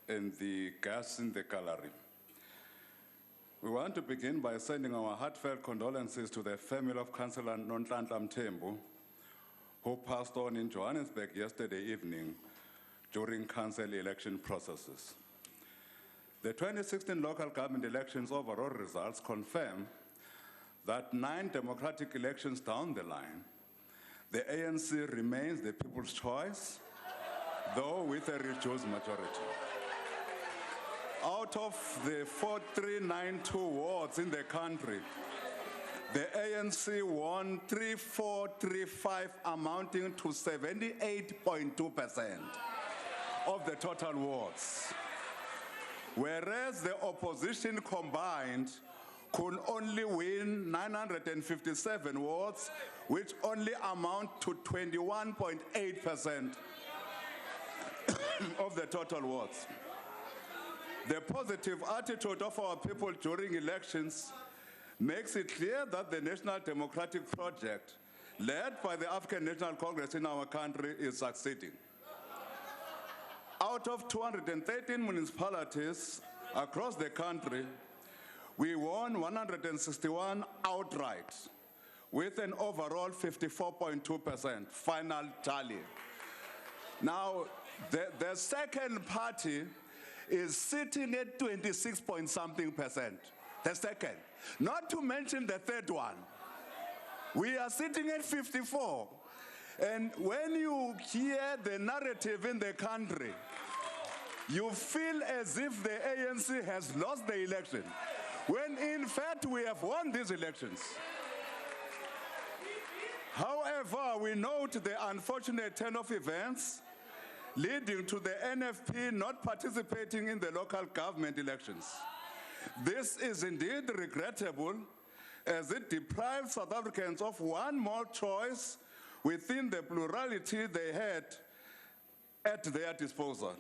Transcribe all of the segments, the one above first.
and the guests in the gallery. We want to begin by sending our heartfelt condolences to the family of Councillor Nonhlanhla Mthembu, who passed on in Johannesburg yesterday evening during council election processes. The 2016 local government elections overall results confirm that 9 democratic elections down the line, the ANC remains the people's choice, though with a reduced majority. Out of the 4392 wards in the country, the ANC won 3435, amounting to 78.2% of the total wards, whereas the opposition combined could only win 957 wards, which only amount to 21.8% of the total wards. The positive attitude of our people during elections makes it clear that the National Democratic Project, led by the African National Congress in our country, is succeeding. Out of 213 municipalities across the country, we won 161 outright, with an overall 54.2% final tally. Now, the second party is sitting at 26-point-something%. The second. Not to mention the third one. We are sitting at 54. And when you hear the narrative in the country, you feel as if the ANC has lost the election, when in fact we have won these elections. However, we note the unfortunate turn of events leading to the NFP not participating in the local government elections. This is indeed regrettable, as it deprives South Africans of one more choice within the plurality they had at their disposal.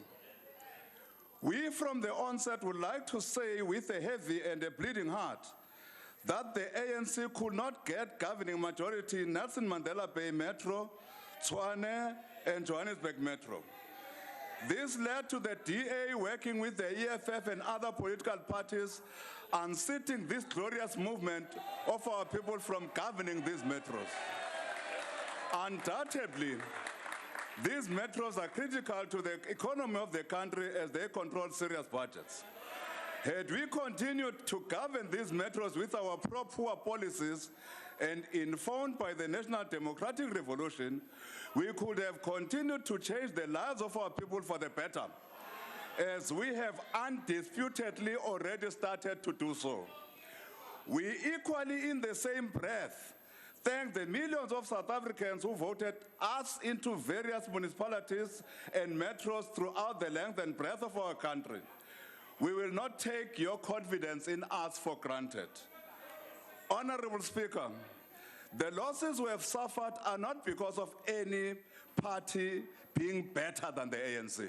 We from the onset would like to say with a heavy and a bleeding heart that the ANC could not get governing majority in Nelson Mandela Bay Metro, Tshwane, and Johannesburg Metro. This led to the DA working with the EFF and other political parties unseating this glorious movement of our people from governing these metros. Undoubtedly, these metros are critical to the economy of the country as they control serious budgets. Had we continued to govern these metros with our pro-poor policies and informed by the National Democratic Revolution, we could have continued to change the lives of our people for the better, as we have undisputedly already started to do so. We equally, in the same breath, thank the millions of South Africans who voted us into various municipalities and metros throughout the length and breadth of our country. We will not take your confidence in us for granted. Honorable Speaker, the losses we have suffered are not because of any party being better than the ANC.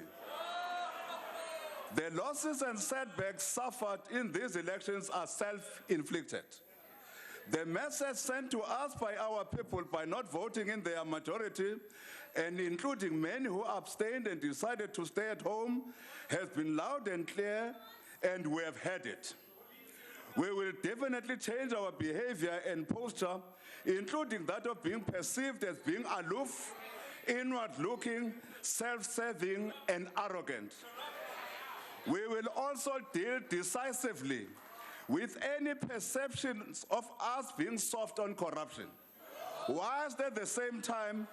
The losses and setbacks suffered in these elections are self-inflicted. The message sent to us by our people by not voting in their majority, and including many who abstained and decided to stay at home, has been loud and clear, and we have heard it. We will definitely change our behavior and posture, including that of being perceived as being aloof, inward-looking, self-serving, and arrogant. We will also deal decisively with any perceptions of us being soft on corruption, whilst at the same time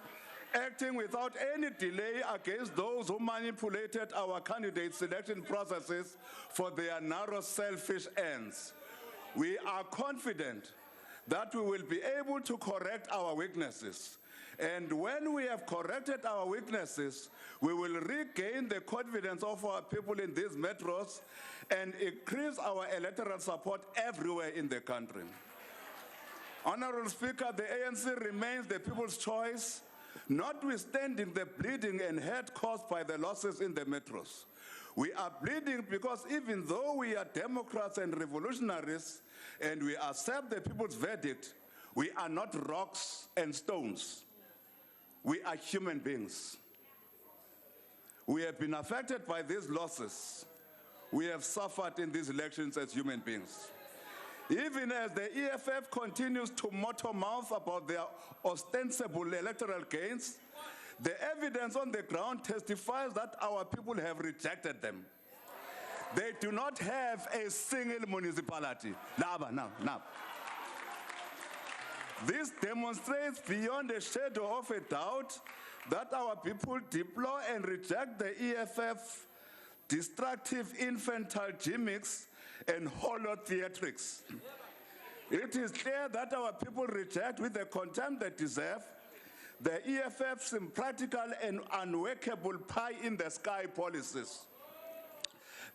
acting without any delay against those who manipulated our candidate selection processes for their narrow, selfish ends. We are confident that we will be able to correct our weaknesses. And when we have corrected our weaknesses, we will regain the confidence of our people in these metros and increase our electoral support everywhere in the country. Honorable Speaker, the ANC remains the people's choice, notwithstanding the bleeding and hurt caused by the losses in the metros. We are bleeding because even though we are Democrats and revolutionaries and we accept the people's verdict, we are not rocks and stones. We are human beings. We have been affected by these losses, we have suffered in these elections as human beings. Even as the EFF continues to motor-mouth about their ostensible electoral gains, the evidence on the ground testifies that our people have rejected them. They do not have a single municipality. Now. This demonstrates beyond a shadow of a doubt that our people deploy and reject the EFF destructive infantile gimmicks and hollow theatrics. It is clear that our people reject with the contempt they deserve the EFF's impractical and unworkable pie-in-the-sky policies.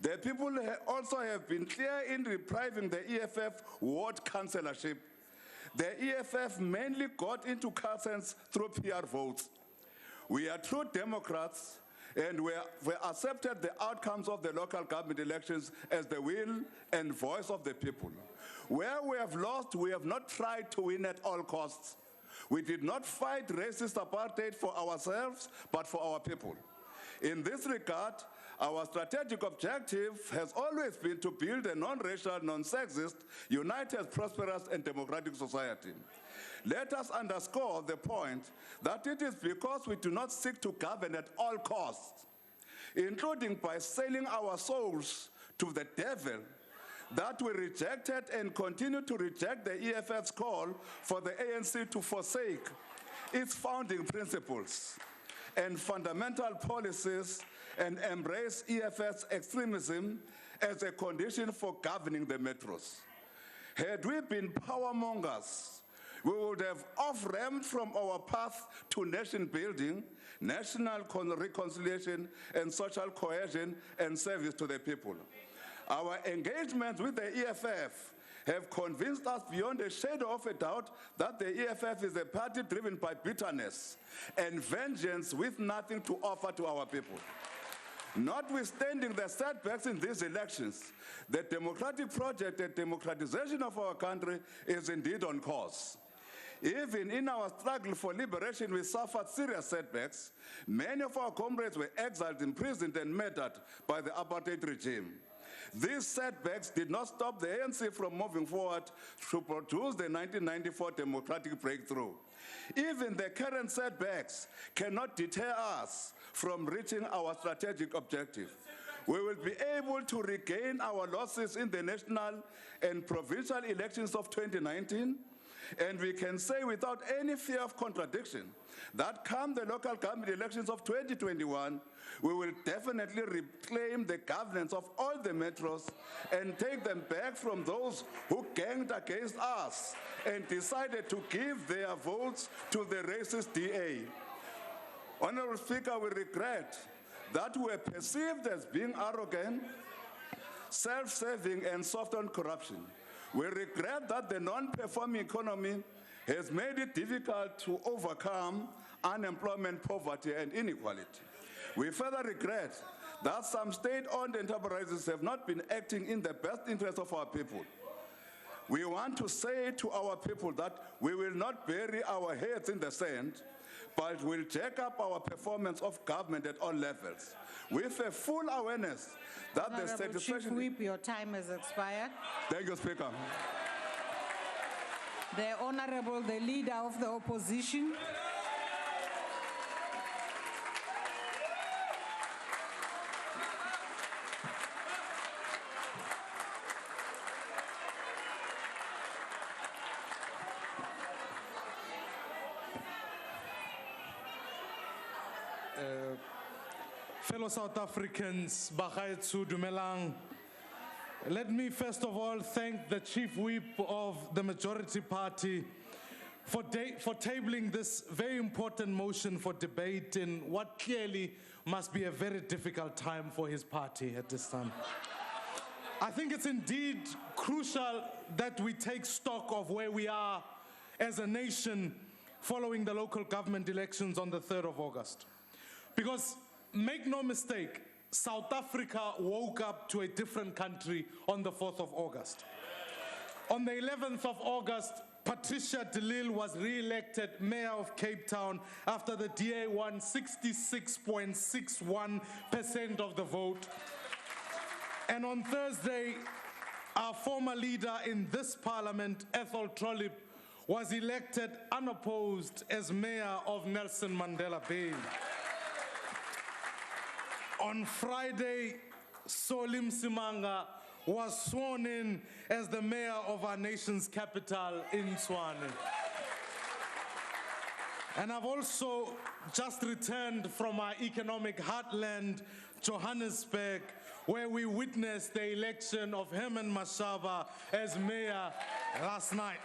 The people also have been clear in depriving the EFF ward councillorship. The EFF mainly got into councils through PR votes. We are true Democrats, and we accepted the outcomes of the local government elections as the will and voice of the people. Where we have lost, we have not tried to win at all costs. We did not fight racist apartheid for ourselves, but for our people. In this regard, our strategic objective has always been to build a non-racial, non-sexist, united, prosperous, and democratic society. Let us underscore the point that it is because we do not seek to govern at all costs, including by selling our souls to the devil, that we rejected and continue to reject the EFF's call for the ANC to forsake its founding principles and fundamental policies and embrace EFF's extremism as a condition for governing the metros. Had we been power mongers, we would have off-ramped from our path to nation building, national reconciliation, and social cohesion and service to the people. Our engagements with the EFF have convinced us beyond a shadow of a doubt that the EFF is a party driven by bitterness and vengeance with nothing to offer to our people. Notwithstanding the setbacks in these elections, the democratic project and democratization of our country is indeed on course. Even in our struggle for liberation, we suffered serious setbacks. Many of our comrades were exiled, imprisoned, and murdered by the apartheid regime. These setbacks did not stop the ANC from moving forward to produce the 1994 democratic breakthrough. Even the current setbacks cannot deter us from reaching our strategic objective. We will be able to regain our losses in the national and provincial elections of 2019, and we can say without any fear of contradiction that come the local government elections of 2021, we will definitely reclaim the governance of all the metros and take them back from those who ganged against us and decided to give their votes to the racist DA. Honorable Speaker, we regret that we were perceived as being arrogant, self-serving, and soft on corruption. We regret that the non-performing economy has made it difficult to overcome unemployment, poverty, and inequality. We further regret that some state-owned enterprises have not been acting in the best interest of our people. We want to say to our people that we will not bury our heads in the sand, but will jack up our performance of government at all levels, with a full awareness that the satisfaction... Chief Whip, your time has expired. Thank you, Speaker. The Honorable, the Leader of the Opposition. Fellow South Africans, Bagaetsu Dumelang, let me first of all thank the Chief Whip of the Majority Party for tabling this very important motion for debate in what clearly must be a very difficult time for his party at this time. I think it's indeed crucial that we take stock of where we are as a nation following the local government elections on the 3rd of August. Because make no mistake, South Africa woke up to a different country on the 4th of August. On the 11th of August, Patricia de Lille was re-elected Mayor of Cape Town after the DA won 66.61% of the vote. And on Thursday, our former leader in this parliament, Ethel Trollip, was elected unopposed as mayor of Nelson Mandela Bay. On Friday, Solim Simanga was sworn in as the mayor of our nation's capital in Tshwane. And I've also just returned from our economic heartland, Johannesburg, where we witnessed the election of Herman Mashaba as mayor last night.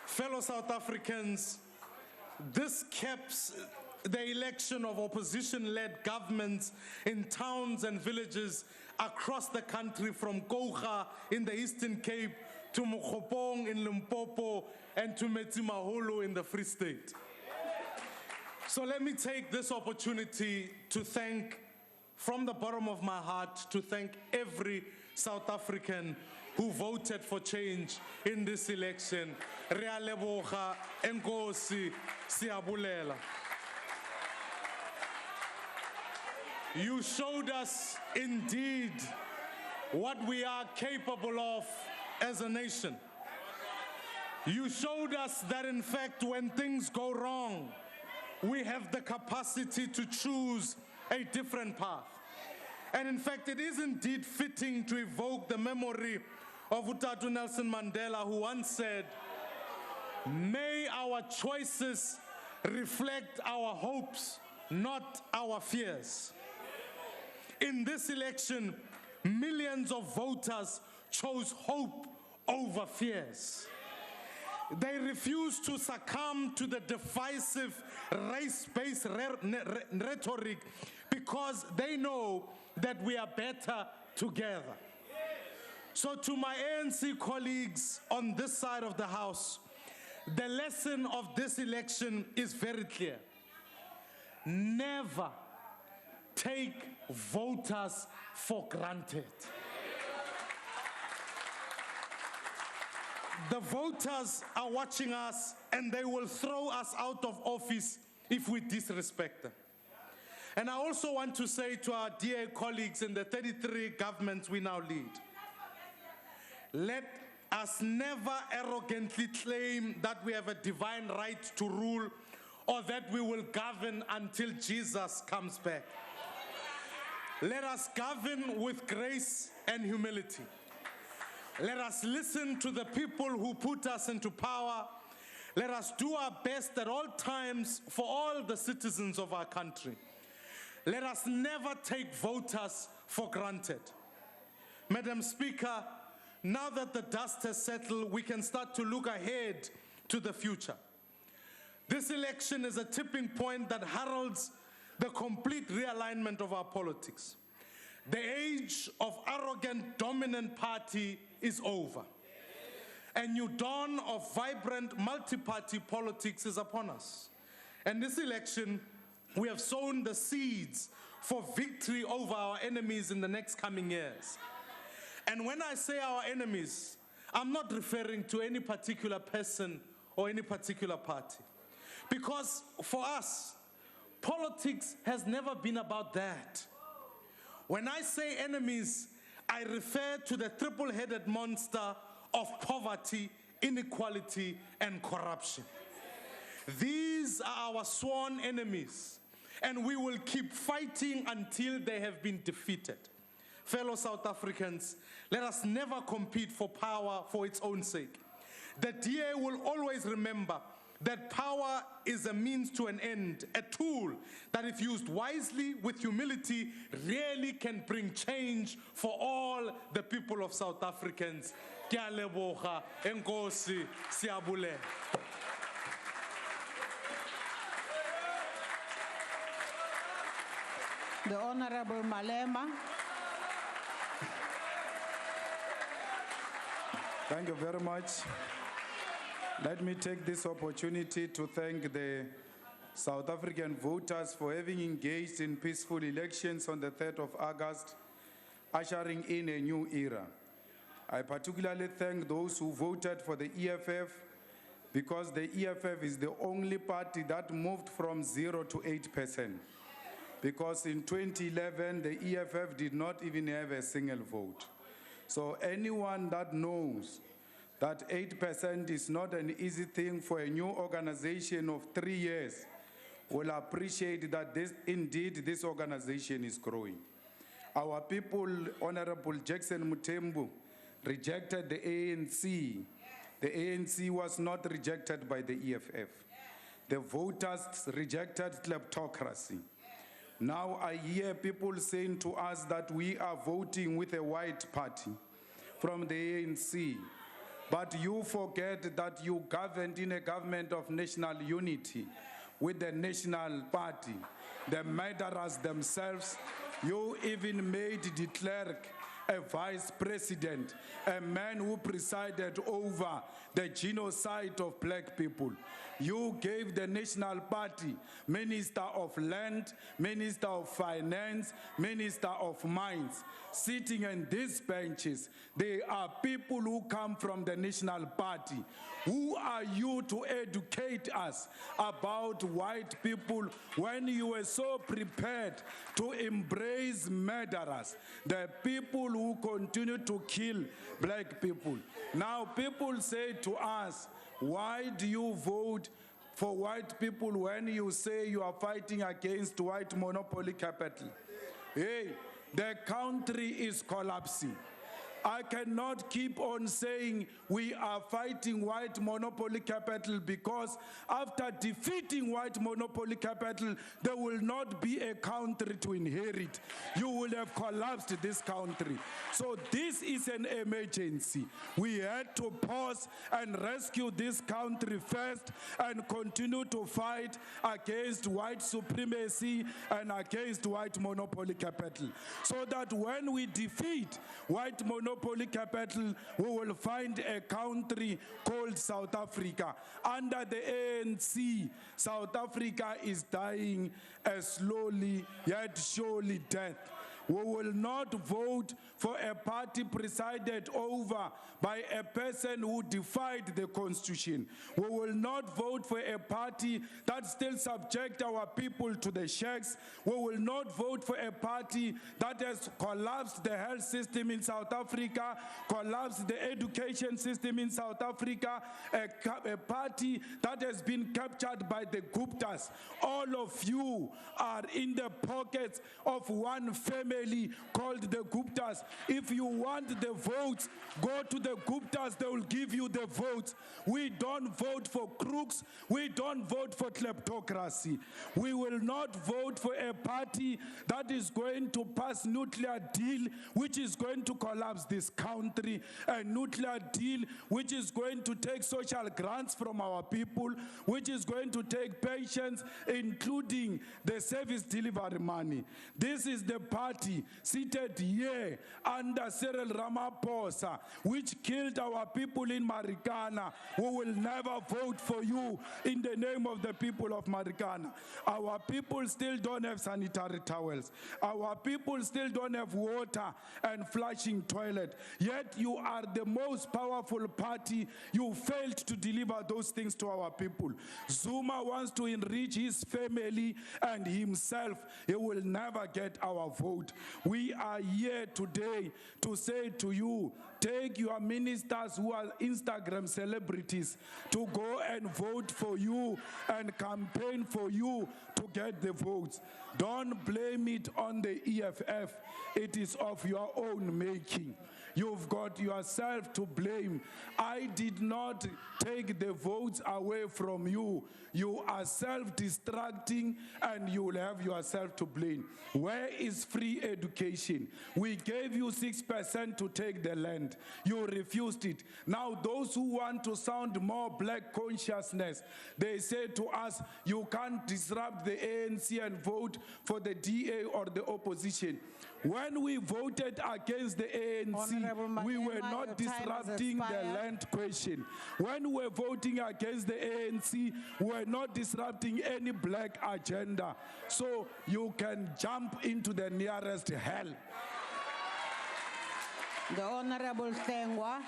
Fellow South Africans, this caps the election of opposition-led governments in towns and villages across the country, from Kouga in the Eastern Cape to Mokgopong in Limpopo and to Metsimaholo in the Free State. So let me take this opportunity to thank, from the bottom of my heart, to thank every South African who voted for change in this election. Re a leboga, enkosi, siyabulela. You showed us indeed what we are capable of as a nation. You showed us that, in fact, when things go wrong, we have the capacity to choose a different path. And in fact, it is indeed fitting to evoke the memory of Utatu Nelson Mandela, who once said, "May our choices reflect our hopes, not our fears." In this election, millions of voters chose hope over fears. They refused to succumb to the divisive race-based rhetoric because they know that we are better together. So to my ANC colleagues on this side of the House, the lesson of this election is very clear. Never take voters for granted. The voters are watching us, and they will throw us out of office if we disrespect them. And I also want to say to our dear colleagues in the 33 governments we now lead, let us never arrogantly claim that we have a divine right to rule or that we will govern until Jesus comes back. Let us govern with grace and humility. Let us listen to the people who put us into power. Let us do our best at all times for all the citizens of our country. Let us never take voters for granted. Madam Speaker, now that the dust has settled, we can start to look ahead to the future. This election is a tipping point that heralds the complete realignment of our politics. The age of arrogant, dominant party is over. A new dawn of vibrant, multi-party politics is upon us. And this election, we have sown the seeds for victory over our enemies in the next coming years. And when I say our enemies, I'm not referring to any particular person or any particular party. Because for us, politics has never been about that. When I say enemies, I refer to the triple-headed monster of poverty, inequality, and corruption. These are our sworn enemies, and we will keep fighting until they have been defeated. Fellow South Africans, let us never compete for power for its own sake. The DA will always remember that power is a means to an end, a tool that, if used wisely with humility, really can bring change for all the people of South Africans. Ke a leboga, enkosi, siyabulela. The Honorable Malema. Thank you very much. Let me take this opportunity to thank the South African voters for having engaged in peaceful elections on the 3rd of August, ushering in a new era. I particularly thank those who voted for the EFF, because the EFF is the only party that moved from 0 to 8%. because in 2011, the EFF did not even have a single vote. So anyone that knows that 8% is not an easy thing for a new organization of 3 years will appreciate that this organization is growing. Our people, Honorable Jackson Mutembu, rejected the ANC. The ANC was not rejected by the EFF. The voters rejected kleptocracy. Now I hear people saying to us that we are voting with a white party from the ANC. But you forget that you governed in a government of national unity with the National Party. The murderers themselves, you even made de Klerk a vice president, a man who presided over the genocide of black people. You gave the National Party Minister of Land, Minister of Finance, Minister of Mines. Sitting in these benches, they are people who come from the National Party. Who are you to educate us about white people when you were so prepared to embrace murderers, the people who continue to kill black people? Now people say to us, why do you vote for white people when you say you are fighting against white monopoly capital? Hey, the country is collapsing. I cannot keep on saying we are fighting white monopoly capital, because after defeating white monopoly capital, there will not be a country to inherit. You will have collapsed this country. So this is an emergency. We had to pause and rescue this country first and continue to fight against white supremacy and against white monopoly capital. So that when we defeat white monopoly capital, we will find a country called South Africa. Under the ANC, South Africa is dying a slowly yet surely death. We will not vote for a party presided over by a person who defied the Constitution. We will not vote for a party that still subjects our people to the sheikhs. We will not vote for a party that has collapsed the health system in South Africa, collapsed the education system in South Africa, a party that has been captured by the Guptas. All of you are in the pockets of one family called the Guptas. If you want the votes, go to the Guptas, they will give you the votes. We don't vote for crooks, we don't vote for kleptocracy. We will not vote for a party that is going to pass nuclear deal which is going to collapse this country, a nuclear deal which is going to take social grants from our people, which is going to take pensions, including the service delivery money. This is the party seated here under Cyril Ramaphosa, which killed our people in Marikana. We will never vote for you in the name of the people of Marikana. Our people still don't have sanitary towels. Our people still don't have water and flushing toilet. Yet you are the most powerful party. You failed to deliver those things to our people. Zuma wants to enrich his family and himself. He will never get our vote. We are here today to say to you, take your ministers who are Instagram celebrities to go and vote for you and campaign for you to get the votes. Don't blame it on the EFF. It is of your own making. You've got yourself to blame. I did not take the votes away from you. You are self-destructing and you will have yourself to blame. Where is free education? We gave you 6% to take the land. You refused it. Now those who want to sound more black consciousness, they say to us, you can't disrupt the ANC and vote for the DA or the opposition. When we voted against the ANC, we were not disrupting the land question. When we were voting against the ANC, we were not disrupting any black agenda. So you can jump into the nearest hell. The Honorable Sengwa.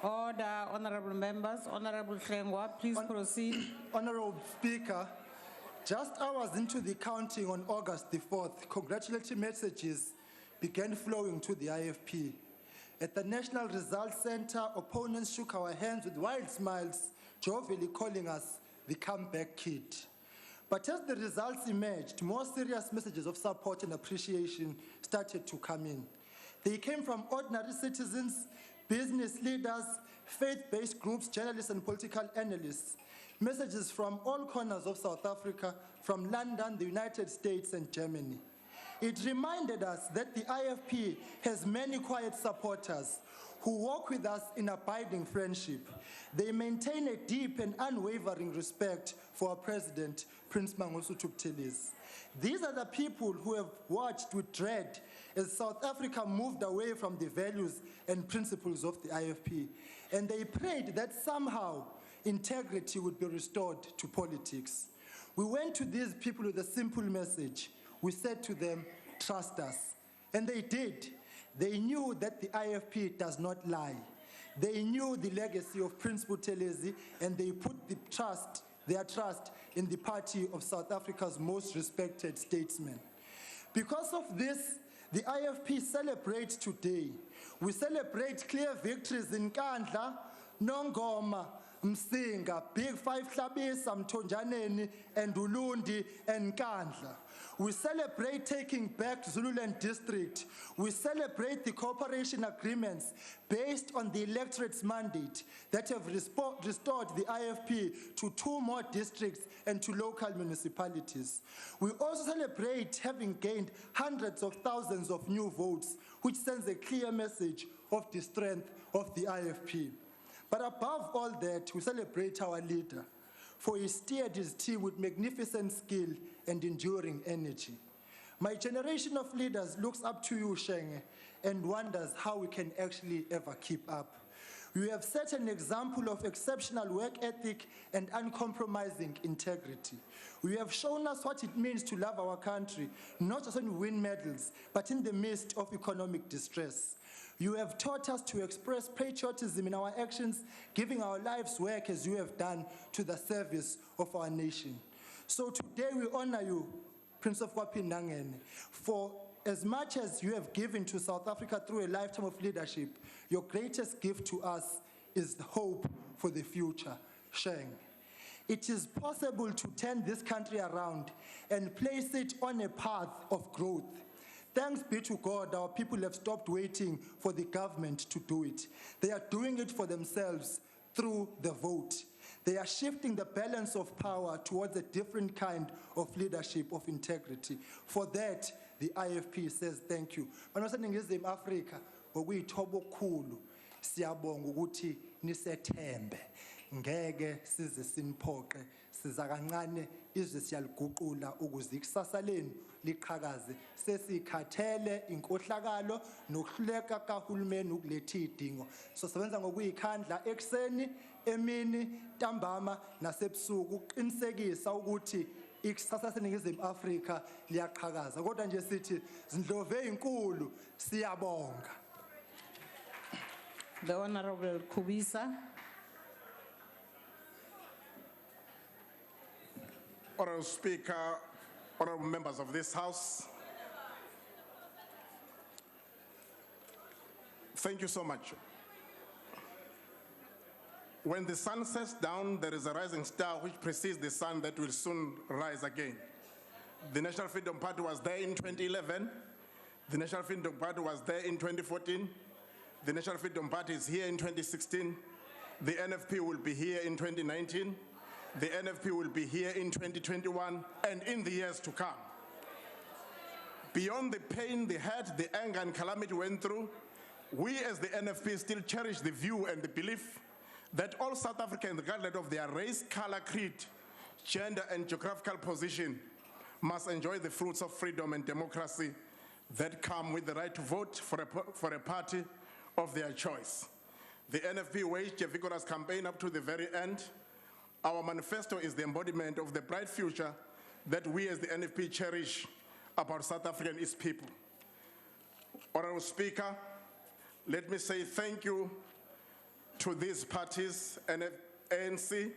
Order, honorable members. Honorable Hlengwa, please proceed. Honorable Speaker, just hours into the counting on August the 4th, congratulatory messages began flowing to the IFP. At the National Results Center, opponents shook our hands with wide smiles, jovially calling us the comeback kid. But as the results emerged, more serious messages of support and appreciation started to come in. They came from ordinary citizens, business leaders, faith-based groups, journalists and political analysts. Messages from all corners of South Africa, from London, the United States and Germany. It reminded us that the IFP has many quiet supporters who walk with us in abiding friendship. They maintain a deep and unwavering respect for our president, Prince Mangosuthu Buthelezi. These are the people who have watched with dread as South Africa moved away from the values and principles of the IFP. And they prayed that somehow integrity would be restored to politics. We went to these people with a simple message. We said to them, trust us. And they did. They knew that the IFP does not lie. They knew the legacy of Prince Buthelezi, and they put their trust in the party of South Africa's most respected statesman. Because of this, the IFP celebrates today. We celebrate clear victories in Nkandla, Nongoma, Msinga, Big Five Hlabisa, Mthonjaneni, and Ulundi, and Nkandla. We celebrate taking back Zululand district. We celebrate the cooperation agreements based on the electorate's mandate that have restored the IFP to 2 more districts and to local municipalities. We also celebrate having gained hundreds of thousands of new votes, which sends a clear message of the strength of the IFP. But above all that, we celebrate our leader, for he steered his team with magnificent skill and enduring energy. My generation of leaders looks up to you, Shenge, and wonders how we can actually ever keep up. You have set an example of exceptional work ethic and uncompromising integrity. You have shown us what it means to love our country, not just when we win medals, but in the midst of economic distress. You have taught us to express patriotism in our actions, giving our lives work as you have done to the service of our nation. So today we honor you, Prince of Wapindangene, for as much as you have given to South Africa through a lifetime of leadership, your greatest gift to us is the hope for the future. Sheng, it is possible to turn this country around and place it on a path of growth. Thanks be to God, our people have stopped waiting for the government to do it. They are doing it for themselves through the vote. They are shifting the balance of power towards a different kind of leadership of integrity. For that, the IFP says thank you. Manaseningizimu Afrika, ngokuyithobo okukhulu, siyabonga ukuthi nisethembe. Ngeke size siniphoqe, siza kancane izwe siyaliguqula ukuze ikusasa lenu liqhakaze. Sesikhathele inkohlakalo nokuhluleka kahulumeni ukuletha idingo. So sebenza ngokuyikhandla ekseni, emini, ntambama nasebusuku uqinisekisa ukuthi ikusasa seningizimu Afrika liyaqhakaza. Kodwa nje sithi zindlove ezinkulu siyabonga. The Honorable Kubisa. Honorable Speaker, honorable members of this House, thank you so much. When the sun sets down, there is a rising star which precedes the sun that will soon rise again. The National Freedom Party was there in 2011. The National Freedom Party was there in 2014. The National Freedom Party is here in 2016. The NFP will be here in 2019. The NFP will be here in 2021 and in the years to come. Beyond the pain, the hurt, the anger and calamity we went through, we as the NFP still cherish the view and the belief that all South Africans, regardless of their race, color, creed, gender and geographical position, must enjoy the fruits of freedom and democracy that come with the right to vote for a party of their choice. The NFP waged a vigorous campaign up to the very end. Our manifesto is the embodiment of the bright future that we as the NFP cherish about South Africa and its people. Honorable Speaker, let me say thank you to these parties, ANC,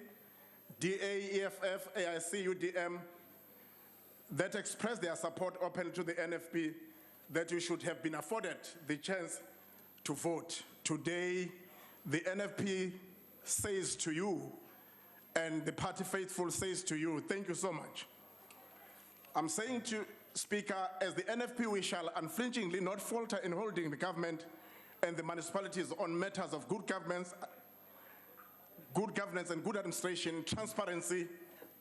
DA, EFF, AIC, UDM, that express their support openly to the NFP, that you should have been afforded the chance to vote. Today, the NFP says to you, and the party faithful says to you, thank you so much. I'm saying to Speaker, as the NFP, we shall unflinchingly not falter in holding the government and the municipalities on matters of good governance and good administration, transparency,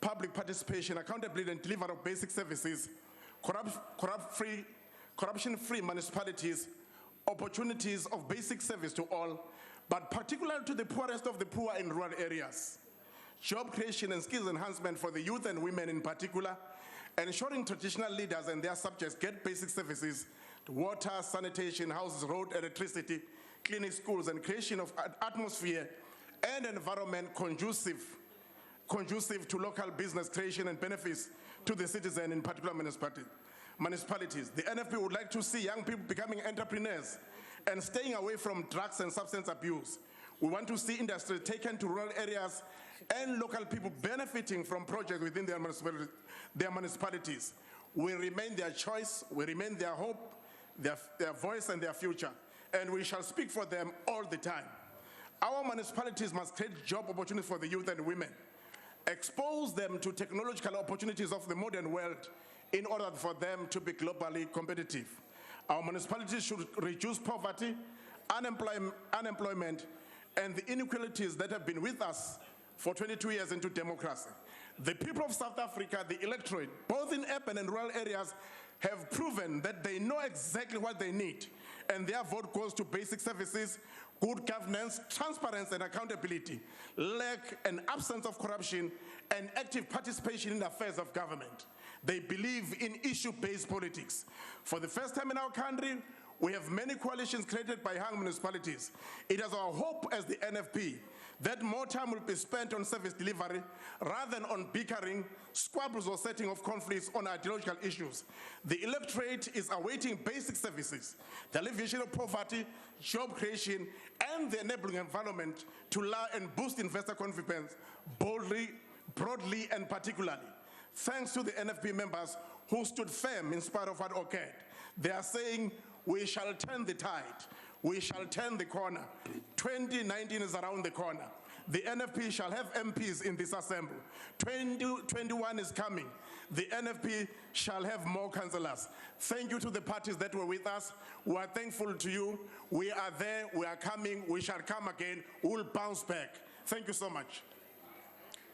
public participation, accountability and delivery of basic services, corruption-free municipalities, opportunities of basic service to all, but particularly to the poorest of the poor in rural areas. Job creation and skills enhancement for the youth and women in particular, ensuring traditional leaders and their subjects get basic services, water, sanitation, houses, road, electricity, cleaning schools, and creation of an atmosphere and environment conducive to local business creation and benefits to the citizen, in particular municipalities. The NFP would like to see young people becoming entrepreneurs and staying away from drugs and substance abuse. We want to see industry taken to rural areas and local people benefiting from projects within their municipalities. We remain their choice, we remain their hope, their voice and their future, and we shall speak for them all the time. Our municipalities must create job opportunities for the youth and women, expose them to technological opportunities of the modern world in order for them to be globally competitive. Our municipalities should reduce poverty, unemployment, and the inequalities that have been with us for 22 years into democracy. The people of South Africa, the electorate, both in urban and rural areas, have proven that they know exactly what they need, and their vote goes to basic services, good governance, transparency and accountability, lack and absence of corruption, and active participation in the affairs of government. They believe in issue-based politics. For the first time in our country, we have many coalitions created by young municipalities. It is our hope as the NFP that more time will be spent on service delivery rather than on bickering, squabbles or setting of conflicts on ideological issues. The electorate is awaiting basic services, the alleviation of poverty, job creation, and the enabling environment to allow and boost investor confidence boldly, broadly, and particularly. Thanks to the NFP members who stood firm in spite of what occurred. They are saying, we shall turn the tide. We shall turn the corner. 2019 is around the corner. The NFP shall have MPs in this assembly. 2021 is coming. The NFP shall have more councillors. Thank you to the parties that were with us. We are thankful to you. We are there. We are coming. We shall come again. We will bounce back. Thank you so much.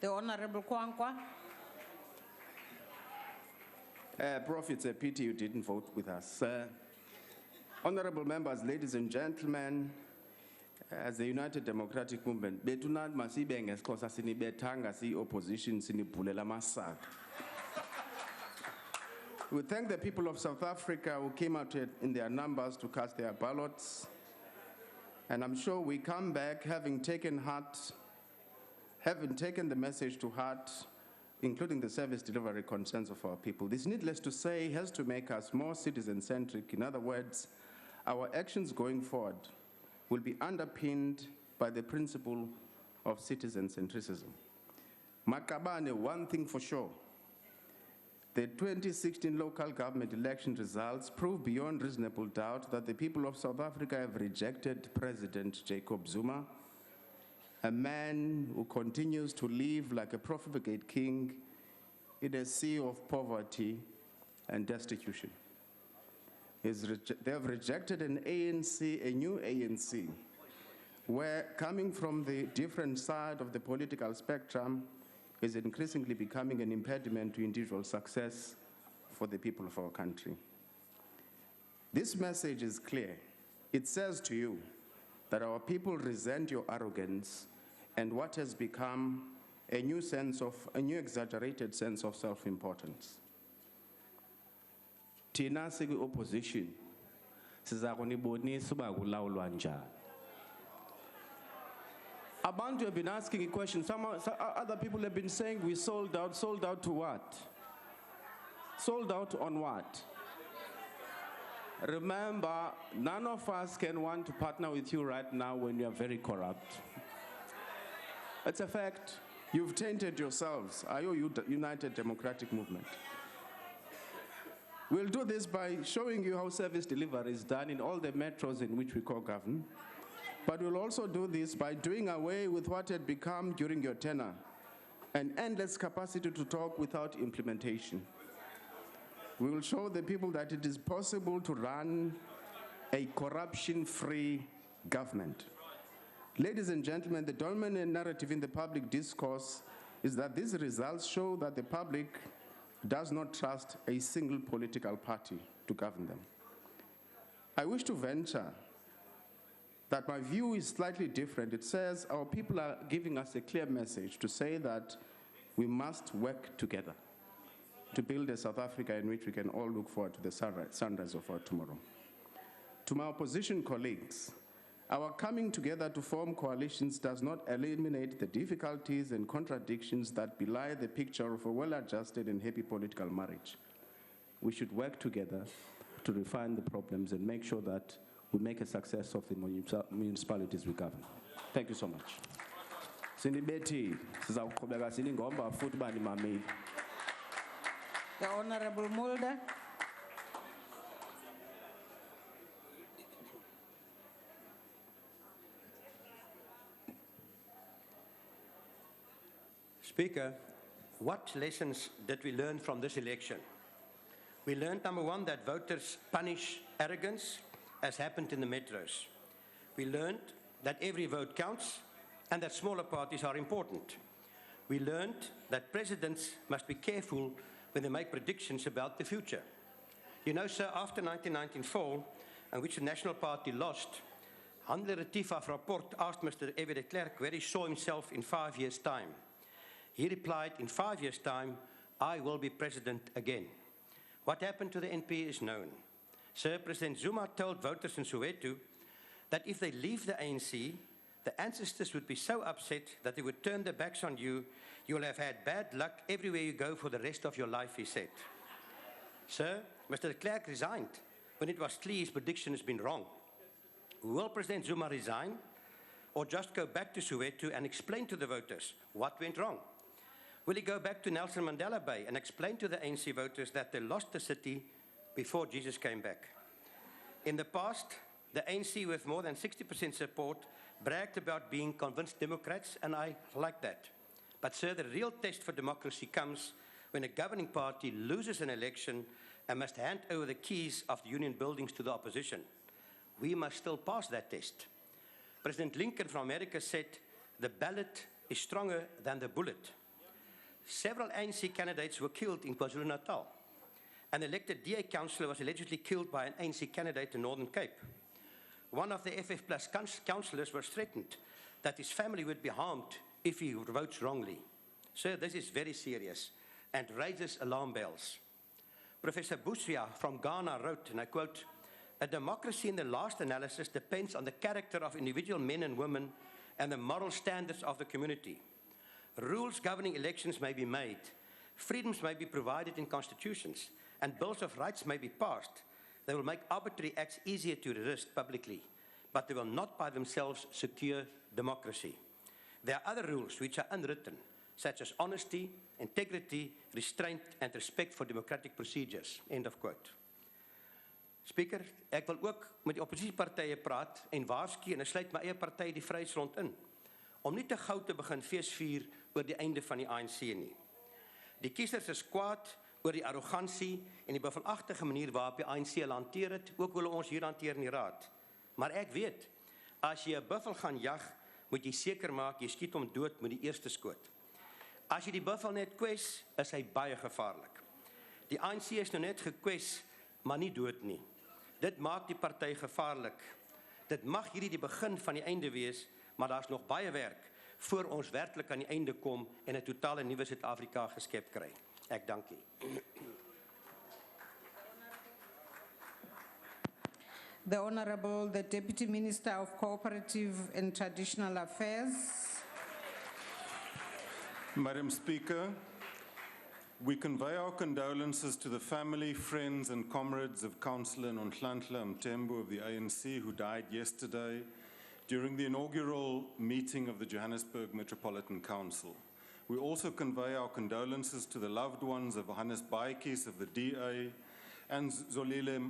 The Honorable Kwankwa. Prof, it's a pity you didn't vote with us. Honorable members, ladies and gentlemen, as the United Democratic Movement, betunat masibe ngesixhosa sinibethanga si-opposition sinibhulela amasak. We thank the people of South Africa who came out in their numbers to cast their ballots. And I'm sure we come back having taken the message to heart, including the service delivery concerns of our people. This, needless to say, has to make us more citizen-centric. In other words, our actions going forward will be underpinned by the principle of citizen-centricism. Makabane, one thing for sure, the 2016 local government election results prove beyond reasonable doubt that the people of South Africa have rejected President Jacob Zuma, a man who continues to live like a profligate king in a sea of poverty and destitution. They have rejected an ANC, a new ANC, where coming from the different side of the political spectrum is increasingly becoming an impediment to individual success for the people of our country. This message is clear. It says to you that our people resent your arrogance and what has become a new exaggerated sense of self-importance. Thina siku-opposition, siza kunibonisa uba kulawulwa njani. Abantu have been asking a question. Some other people have been saying we sold out. Sold out to what? Sold out on what? Remember, none of us can want to partner with you right now when you are very corrupt. It's a fact. You've tainted yourselves. Are you United Democratic Movement? We'll do this by showing you how service delivery is done in all the metros in which we co-govern. But we'll also do this by doing away with what had become, during your tenure, an endless capacity to talk without implementation. We will show the people that it is possible to run a corruption-free government. Ladies and gentlemen, the dominant narrative in the public discourse is that these results show that the public does not trust a single political party to govern them. I wish to venture that my view is slightly different. It says our people are giving us a clear message to say that we must work together to build a South Africa in which we can all look forward to the sunrise of our tomorrow. To my opposition colleagues, our coming together to form coalitions does not eliminate the difficulties and contradictions that belie the picture of a well-adjusted and happy political marriage. We should work together to refine the problems and make sure that we make a success of the municipalities we govern. Thank you so much. The Honorable Mulder. Speaker, what lessons did we learn from this election? We learned, number one, that voters punish arrogance, as happened in the metros. We learned that every vote counts and that smaller parties are important. We learned that presidents must be careful when they make predictions about the future. You know, sir, after 1994, in which the National Party lost, Handler Retief's report asked Mr. F.W. de Klerk where he saw himself in 5 years' time. He replied, in 5 years' time, I will be president again. What happened to the NP is known. Sir, President Zuma told voters in Soweto that if they leave the ANC, the ancestors would be so upset that they would turn their backs on you. You will have had bad luck everywhere you go for the rest of your life, he said. Sir, Mr. de Klerk resigned when it was clear his prediction has been wrong. Will President Zuma resign or just go back to Soweto and explain to the voters what went wrong? Will he go back to Nelson Mandela Bay and explain to the ANC voters that they lost the city before Jesus came back? In the past, the ANC, with more than 60% support, bragged about being convinced Democrats, and I like that. But, sir, the real test for democracy comes when a governing party loses an election and must hand over the keys of the union buildings to the opposition. We must still pass that test. President Lincoln from America said, the ballot is stronger than the bullet. Several ANC candidates were killed in KwaZulu-Natal. An elected DA councillor was allegedly killed by an ANC candidate in Northern Cape. One of the FF Plus councillors was threatened that his family would be harmed if he votes wrongly. Sir, this is very serious and raises alarm bells. Professor Busia from Ghana wrote, and I quote, a democracy in the last analysis depends on the character of individual men and women and the moral standards of the community. Rules governing elections may be made, freedoms may be provided in constitutions, and bills of rights may be passed. They will make arbitrary acts easier to resist publicly, but they will not by themselves secure democracy. There are other rules which are unwritten, such as honesty, integrity, restraint, and respect for democratic procedures. End of quote. Speaker, ek wil ook met die oppositiepartye praat en waarsku en ek sluit my eie party die Vryheidsfront in, om nie te gou te begin feesvier oor die einde van die ANC nie. Die kiesers is kwaad oor die arrogansie en die buffelagtige manier waarop die ANC hulle hanteer het, ook hoe hulle ons hier hanteer in die raad. Maar ek weet, as jy 'n buffel gaan jag, moet jy seker maak jy skiet hom dood met die eerste skoot. As jy die buffel net kwes, is hy baie gevaarlik. Die ANC is nou net gekwes, maar nie dood nie. Dit maak die party gevaarlik. Dit mag hierdie die begin van die einde wees, maar daar's nog baie werk voor ons werklik aan die einde kom en 'n totale nuwe Suid-Afrika geskep kry. Ek dank u. The Honorable, the Deputy Minister of Cooperative and Traditional Affairs. Madam Speaker, we convey our condolences to the family, friends and comrades of Councillor Nonhlanhla Mthembu of the ANC who died yesterday during the inaugural meeting of the Johannesburg Metropolitan Council. We also convey our condolences to the loved ones of Hannes Baikis of the DA and Zolile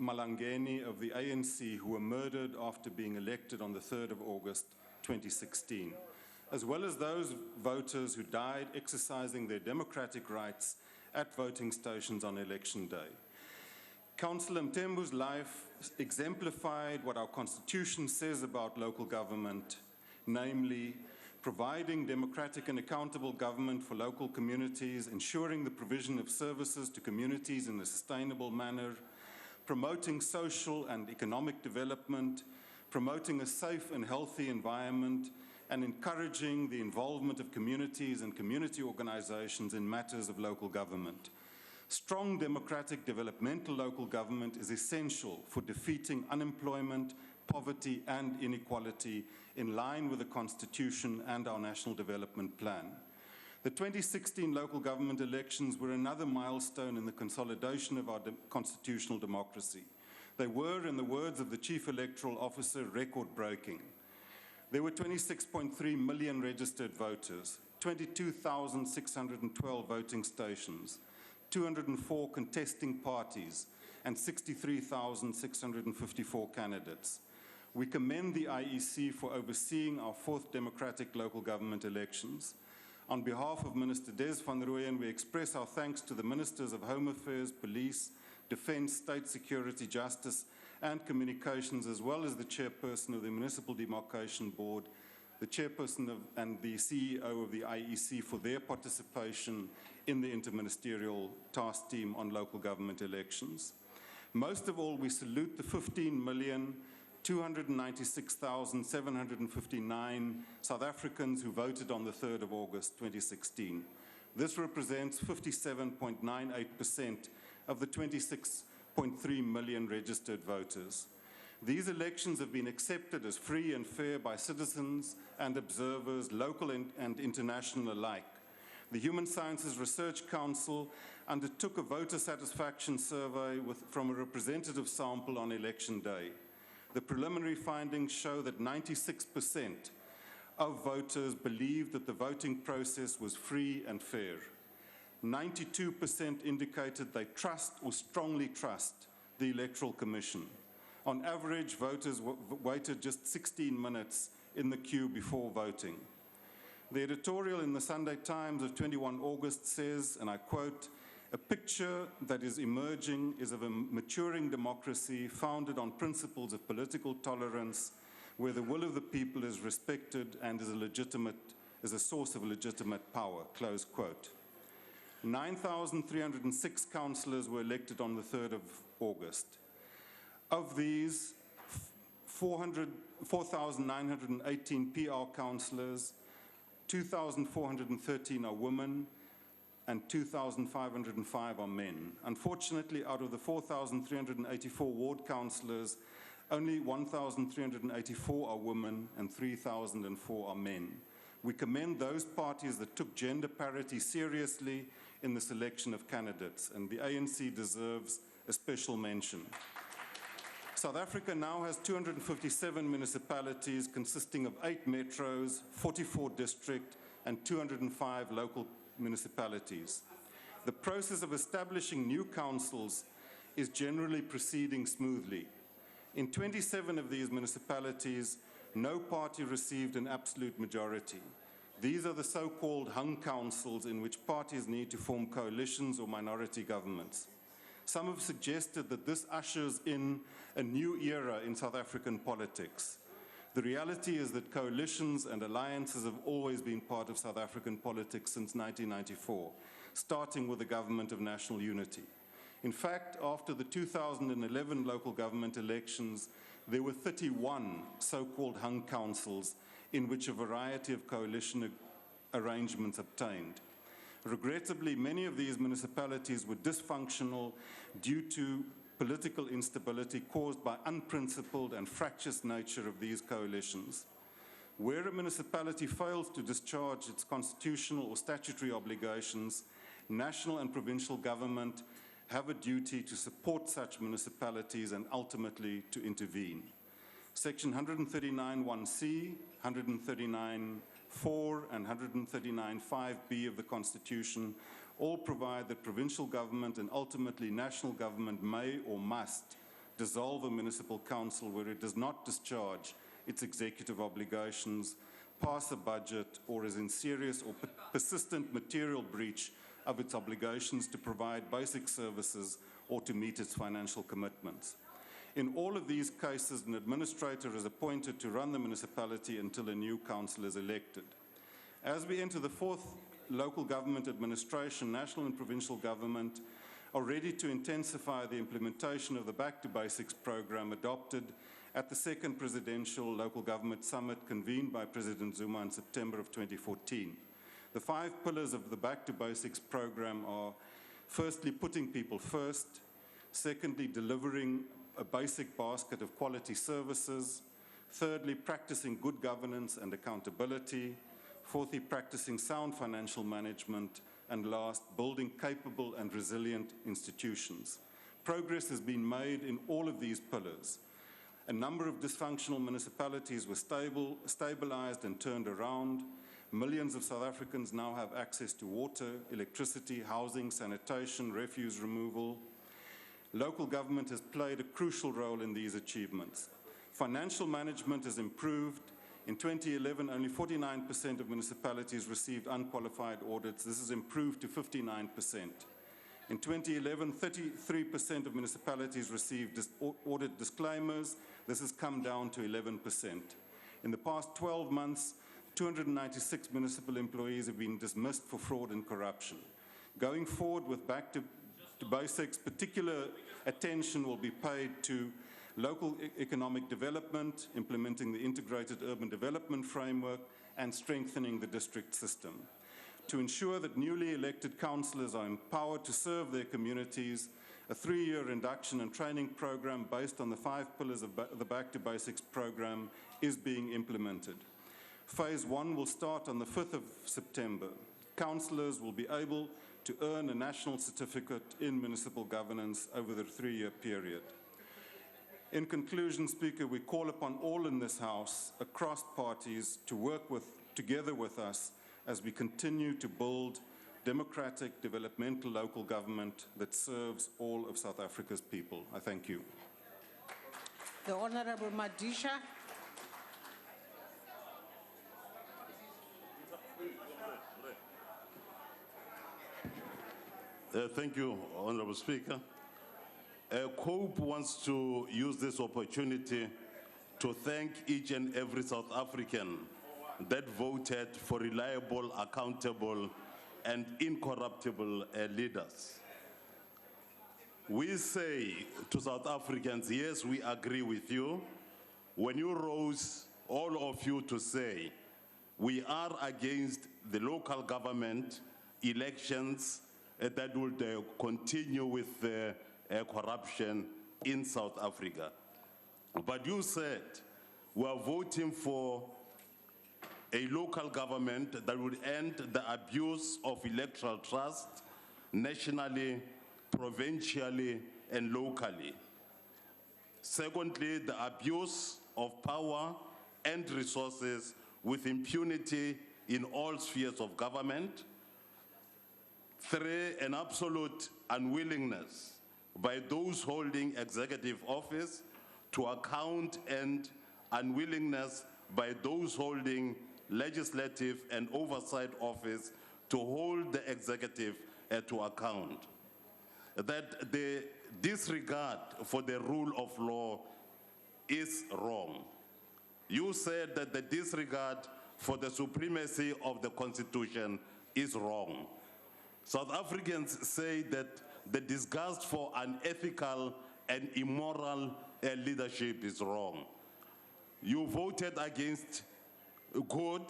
Malangeni of the ANC, who were murdered after being elected on the 3rd of August 2016, as well as those voters who died exercising their democratic rights at voting stations on election day. Councillor Mtembu's life exemplified what our Constitution says about local government, namely providing democratic and accountable government for local communities, ensuring the provision of services to communities in a sustainable manner, promoting social and economic development, promoting a safe and healthy environment, and encouraging the involvement of communities and community organizations in matters of local government. Strong democratic developmental local government is essential for defeating unemployment, poverty, and inequality in line with the Constitution and our National Development Plan. The 2016 local government elections were another milestone in the consolidation of our constitutional democracy. They were, in the words of the Chief Electoral Officer, record-breaking. There were 26.3 million registered voters, 22,612 voting stations, 204 contesting parties, and 63,654 candidates. We commend the IEC for overseeing our 4th democratic local government elections. On behalf of Minister Des van Rooyen, we express our thanks to the Ministers of Home Affairs, Police, Defence, State Security, Justice, and Communications, as well as the Chairperson of the Municipal Demarcation Board, the Chairperson and the CEO of the IEC for their participation in the Interministerial Task Team on local government elections. Most of all, we salute the 15,296,759 South Africans who voted on the 3rd of August 2016. This represents 57.98% of the 26.3 million registered voters. These elections have been accepted as free and fair by citizens and observers, local and international alike. The Human Sciences Research Council undertook a voter satisfaction survey from a representative sample on election day. The preliminary findings show that 96% of voters believed that the voting process was free and fair. 92% indicated they trust or strongly trust the Electoral Commission. On average, voters waited just 16 minutes in the queue before voting. The editorial in the Sunday Times of 21 August says, and I quote, "A picture that is emerging is of a maturing democracy founded on principles of political tolerance, where the will of the people is respected and is a source of legitimate power," close quote. 9,306 councillors were elected on the 3rd of August. Of these, 4,918 PR councillors, 2,413 are women, and 2,505 are men. Unfortunately, out of the 4,384 ward councillors, only 1,384 are women and 3,004 are men. We commend those parties that took gender parity seriously in the selection of candidates, and the ANC deserves a special mention. South Africa now has 257 municipalities consisting of 8 metros, 44 district, and 205 local municipalities. The process of establishing new councils is generally proceeding smoothly. In 27 of these municipalities, no party received an absolute majority. These are the so-called hung councils in which parties need to form coalitions or minority governments. Some have suggested that this ushers in a new era in South African politics. The reality is that coalitions and alliances have always been part of South African politics since 1994, starting with the Government of National Unity. In fact, after the 2011 local government elections, there were 31 so-called hung councils in which a variety of coalition arrangements obtained. Regrettably, many of these municipalities were dysfunctional due to political instability caused by unprincipled and fractious nature of these coalitions. Where a municipality fails to discharge its constitutional or statutory obligations, national and provincial government have a duty to support such municipalities and ultimately to intervene. Section 139(1)(c), 139(4), and 139(5)(b) of the Constitution all provide that provincial government and ultimately national government may or must dissolve a municipal council where it does not discharge its executive obligations, pass a budget, or is in serious or persistent material breach of its obligations to provide basic services or to meet its financial commitments. In all of these cases, an administrator is appointed to run the municipality until a new council is elected. As we enter the fourth local government administration, national and provincial government are ready to intensify the implementation of the Back to Basics program adopted at the second presidential local government summit convened by President Zuma in September of 2014. The 5 pillars of the Back to Basics program are, firstly, putting people first; secondly, delivering a basic basket of quality services; thirdly, practicing good governance and accountability; fourthly, practicing sound financial management; and last, building capable and resilient institutions. Progress has been made in all of these pillars. A number of dysfunctional municipalities were stabilized and turned around. Millions of South Africans now have access to water, electricity, housing, sanitation, refuse removal. Local government has played a crucial role in these achievements. Financial management has improved. In 2011, only 49% of municipalities received unqualified audits. This has improved to 59%. In 2011, 33% of municipalities received audit disclaimers. This has come down to 11%. In the past 12 months, 296 municipal employees have been dismissed for fraud and corruption. Going forward with Back to Basics, particular attention will be paid to local economic development, implementing the integrated urban development framework, and strengthening the district system. To ensure that newly elected councillors are empowered to serve their communities, a 3-year induction and training program based on the 5 pillars of the Back to Basics program is being implemented. Phase 1 will start on the 5th of September. Councillors will be able to earn a national certificate in municipal governance over the 3-year period. In conclusion, Speaker, we call upon all in this House, across parties, to work together with us as we continue to build democratic, developmental local government that serves all of South Africa's people. I thank you. The Honorable Madisha. Thank you, Honorable Speaker. COPE wants to use this opportunity to thank each and every South African that voted for reliable, accountable, and incorruptible leaders. We say to South Africans, yes, we agree with you. When you rose, all of you, to say, we are against the local government elections that would continue with corruption in South Africa. But you said we are voting for a local government that would end the abuse of electoral trust nationally, provincially, and locally. Secondly, the abuse of power and resources with impunity in all spheres of government. 3, an absolute unwillingness by those holding executive office to account, and unwillingness by those holding legislative and oversight office to hold the executive to account. That the disregard for the rule of law is wrong. You said that the disregard for the supremacy of the Constitution is wrong. South Africans say that the disgust for unethical and immoral leadership is wrong. You voted against good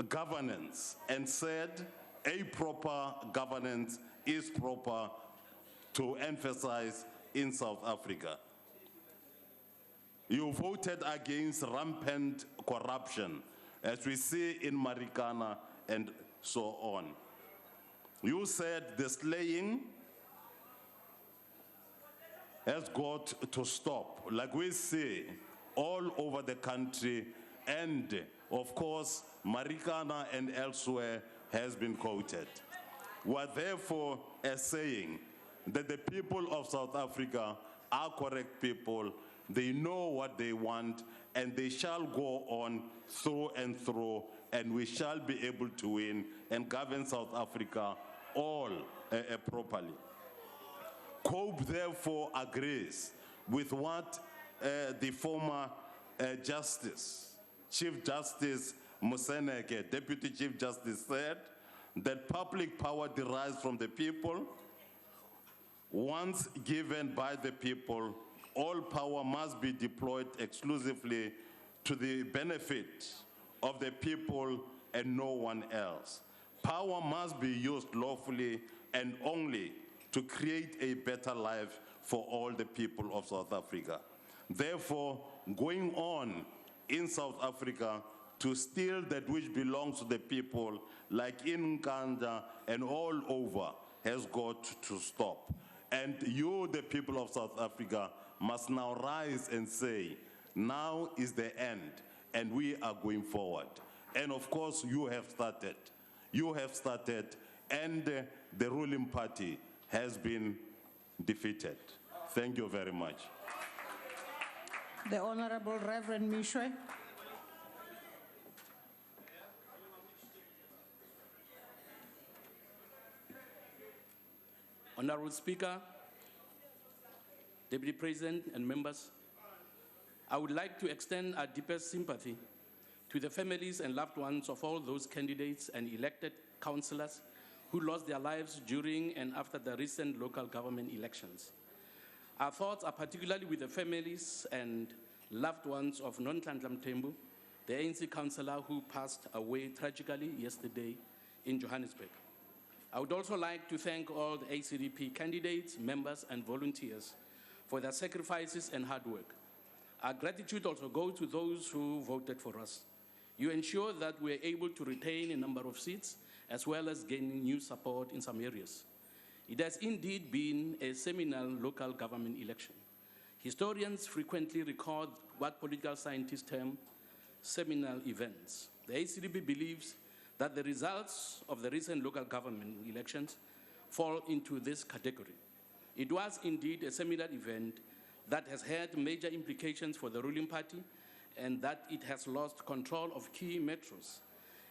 governance and said a proper governance is proper to emphasize in South Africa. You voted against rampant corruption, as we see in Marikana and so on. You said the slaying has got to stop, like we see all over the country, and of course, Marikana and elsewhere has been quoted. We are therefore saying that the people of South Africa are correct people, they know what they want, and they shall go on through and through, and we shall be able to win and govern South Africa all properly. COPE therefore agrees with what the former Chief Justice Moseneke, Deputy Chief Justice, said, that public power derives from the people. Once given by the people, all power must be deployed exclusively to the benefit of the people and no one else. Power must be used lawfully and only to create a better life for all the people of South Africa. Therefore, going on in South Africa to steal that which belongs to the people, like in Nkandla and all over, has got to stop. And you, the people of South Africa, must now rise and say, now is the end, and we are going forward. And of course, you have started. You have started, and the ruling party has been defeated. Thank you very much. The Honorable Reverend Mishwe. Honorable Speaker, Deputy President and members, I would like to extend our deepest sympathy to the families and loved ones of all those candidates and elected councillors who lost their lives during and after the recent local government elections. Our thoughts are particularly with the families and loved ones of Nonhlanhla Mthembu, the ANC councillor who passed away tragically yesterday in Johannesburg. I would also like to thank all the ACDP candidates, members, and volunteers for their sacrifices and hard work. Our gratitude also goes to those who voted for us. You ensure that we are able to retain a number of seats as well as gaining new support in some areas. It has indeed been a seminal local government election. Historians frequently record what political scientists term seminal events. The ACDP believes that the results of the recent local government elections fall into this category. It was indeed a seminal event that has had major implications for the ruling party and that it has lost control of key metros,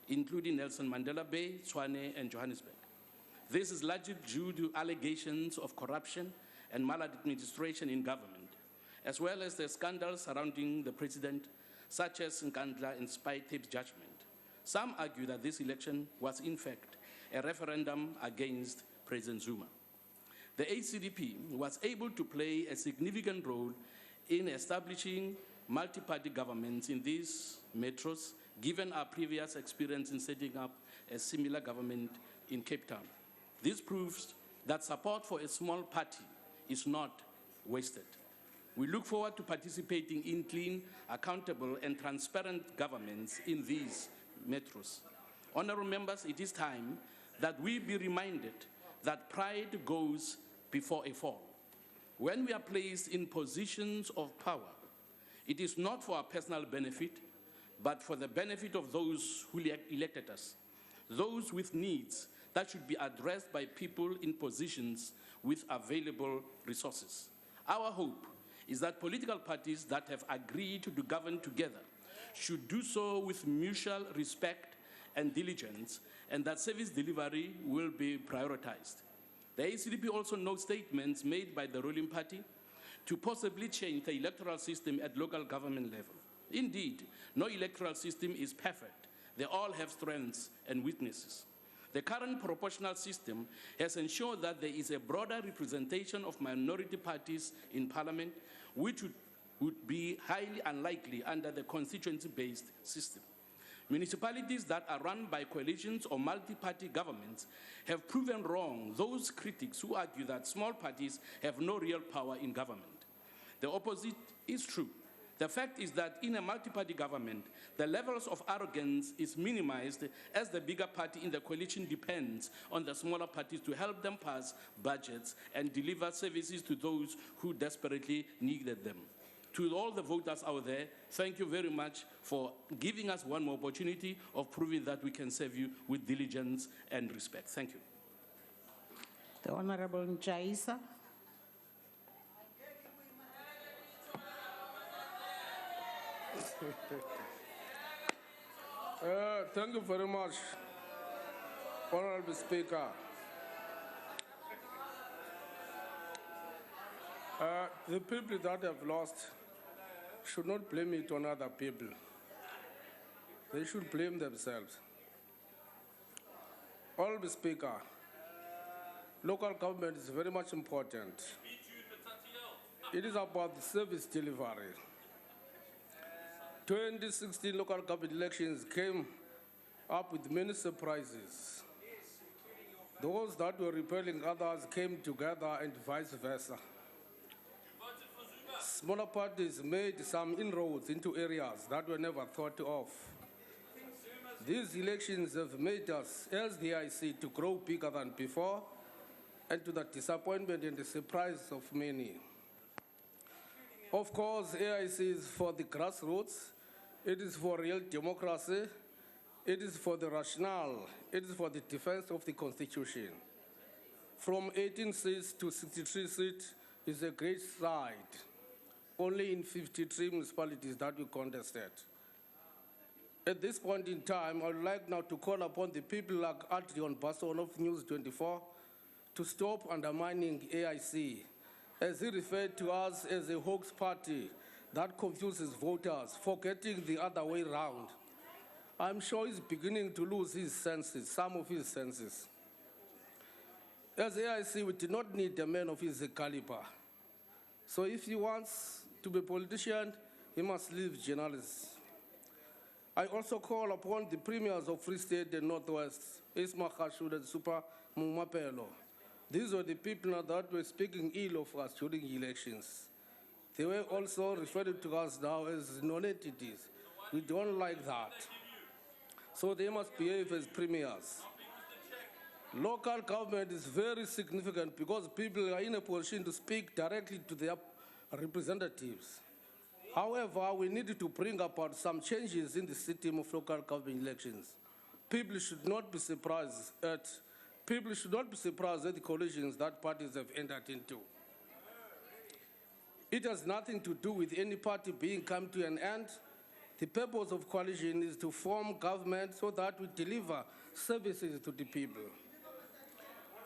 including Nelson Mandela Bay, Tshwane, and Johannesburg. This is largely due to allegations of corruption and maladministration in government, as well as the scandals surrounding the president, such as Nkandla and Spy Tape's judgment. Some argue that this election was, in fact, a referendum against President Zuma. The ACDP was able to play a significant role in establishing multi-party governments in these metros, given our previous experience in setting up a similar government in Cape Town. This proves that support for a small party is not wasted. We look forward to participating in clean, accountable, and transparent governments in these metros. Honorable members, it is time that we be reminded that pride goes before a fall. When we are placed in positions of power, it is not for our personal benefit, but for the benefit of those who elected us, those with needs that should be addressed by people in positions with available resources. Our hope is that political parties that have agreed to govern together should do so with mutual respect and diligence, and that service delivery will be prioritized. The ACDP also notes statements made by the ruling party to possibly change the electoral system at local government level. Indeed, no electoral system is perfect. They all have strengths and weaknesses. The current proportional system has ensured that there is a broader representation of minority parties in parliament, which would be highly unlikely under the constituency-based system. Municipalities that are run by coalitions or multi-party governments have proven wrong those critics who argue that small parties have no real power in government. The opposite is true. The fact is that in a multi-party government, the levels of arrogance is minimized as the bigger party in the coalition depends on the smaller parties to help them pass budgets and deliver services to those who desperately needed them. To all the voters out there, thank you very much for giving us one more opportunity of proving that we can serve you with diligence and respect. Thank you. The Honorable Nchaisa. Thank you very much, Honorable Speaker. The people that have lost should not blame it on other people. They should blame themselves. Honorable Speaker, local government is very much important. It is about the service delivery. 2016 local government elections came up with many surprises. Those that were repelling others came together and vice versa. Smaller parties made some inroads into areas that were never thought of. These elections have made us, as the IC, to grow bigger than before, and to the disappointment and the surprise of many. Of course, AIC is for the grassroots, it is for real democracy, it is for the rationale, it is for the defense of the Constitution. From 18 seats to 63 seats is a great stride. Only in 53 municipalities that we contested. At this point in time, I would like now to call upon the people like Adrian Basson of News 24 to stop undermining AIC, as he referred to us as a hoax party that confuses voters, forgetting the other way around. I'm sure he's beginning to lose his senses, some of his senses. As AIC, we did not need a man of his caliber. So if he wants to be a politician, he must leave journalists. I also call upon the premiers of Free State and Northwest, Isma Khashud and Super Mumapelo. These were the people that were speaking ill of us during elections. They were also referred to us now as non-entities. We don't like that. So they must behave as premiers. Local government is very significant because people are in a position to speak directly to their representatives. However, we need to bring about some changes in the system of local government elections. People should not be surprised at the coalitions that parties have entered into. It has nothing to do with any party being come to an end. The purpose of coalition is to form government so that we deliver services to the people.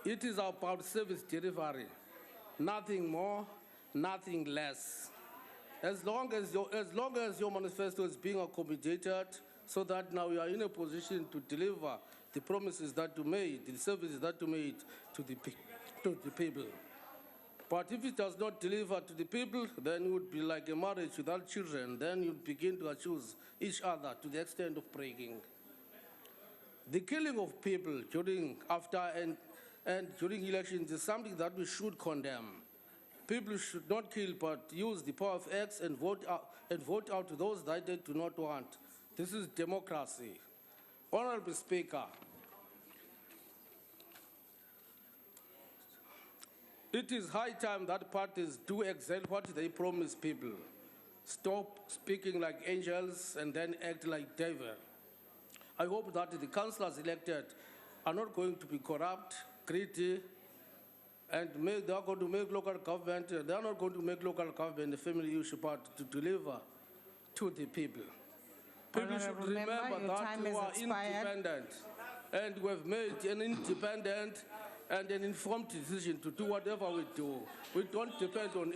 It is about service delivery, nothing more, nothing less. As long as your manifesto is being accommodated, so that now you are in a position to deliver the promises that you made, the services that you made to the people. But if it does not deliver to the people, then it would be like a marriage without children. Then you begin to accuse each other to the extent of breaking. The killing of people during elections is something that we should condemn. People should not kill, but use the power of X and vote out those that they do not want. This is democracy. Honorable Speaker, it is high time that parties do exactly what they promise people. Stop speaking like angels and then act like devil. I hope that the councillors elected are not going to be corrupt, greedy, and they are going to make local government, they are not going to make local government a family issue part to deliver to the people. People should remember that we are independent, and we have made an independent and an informed decision to do whatever we do. We don't depend on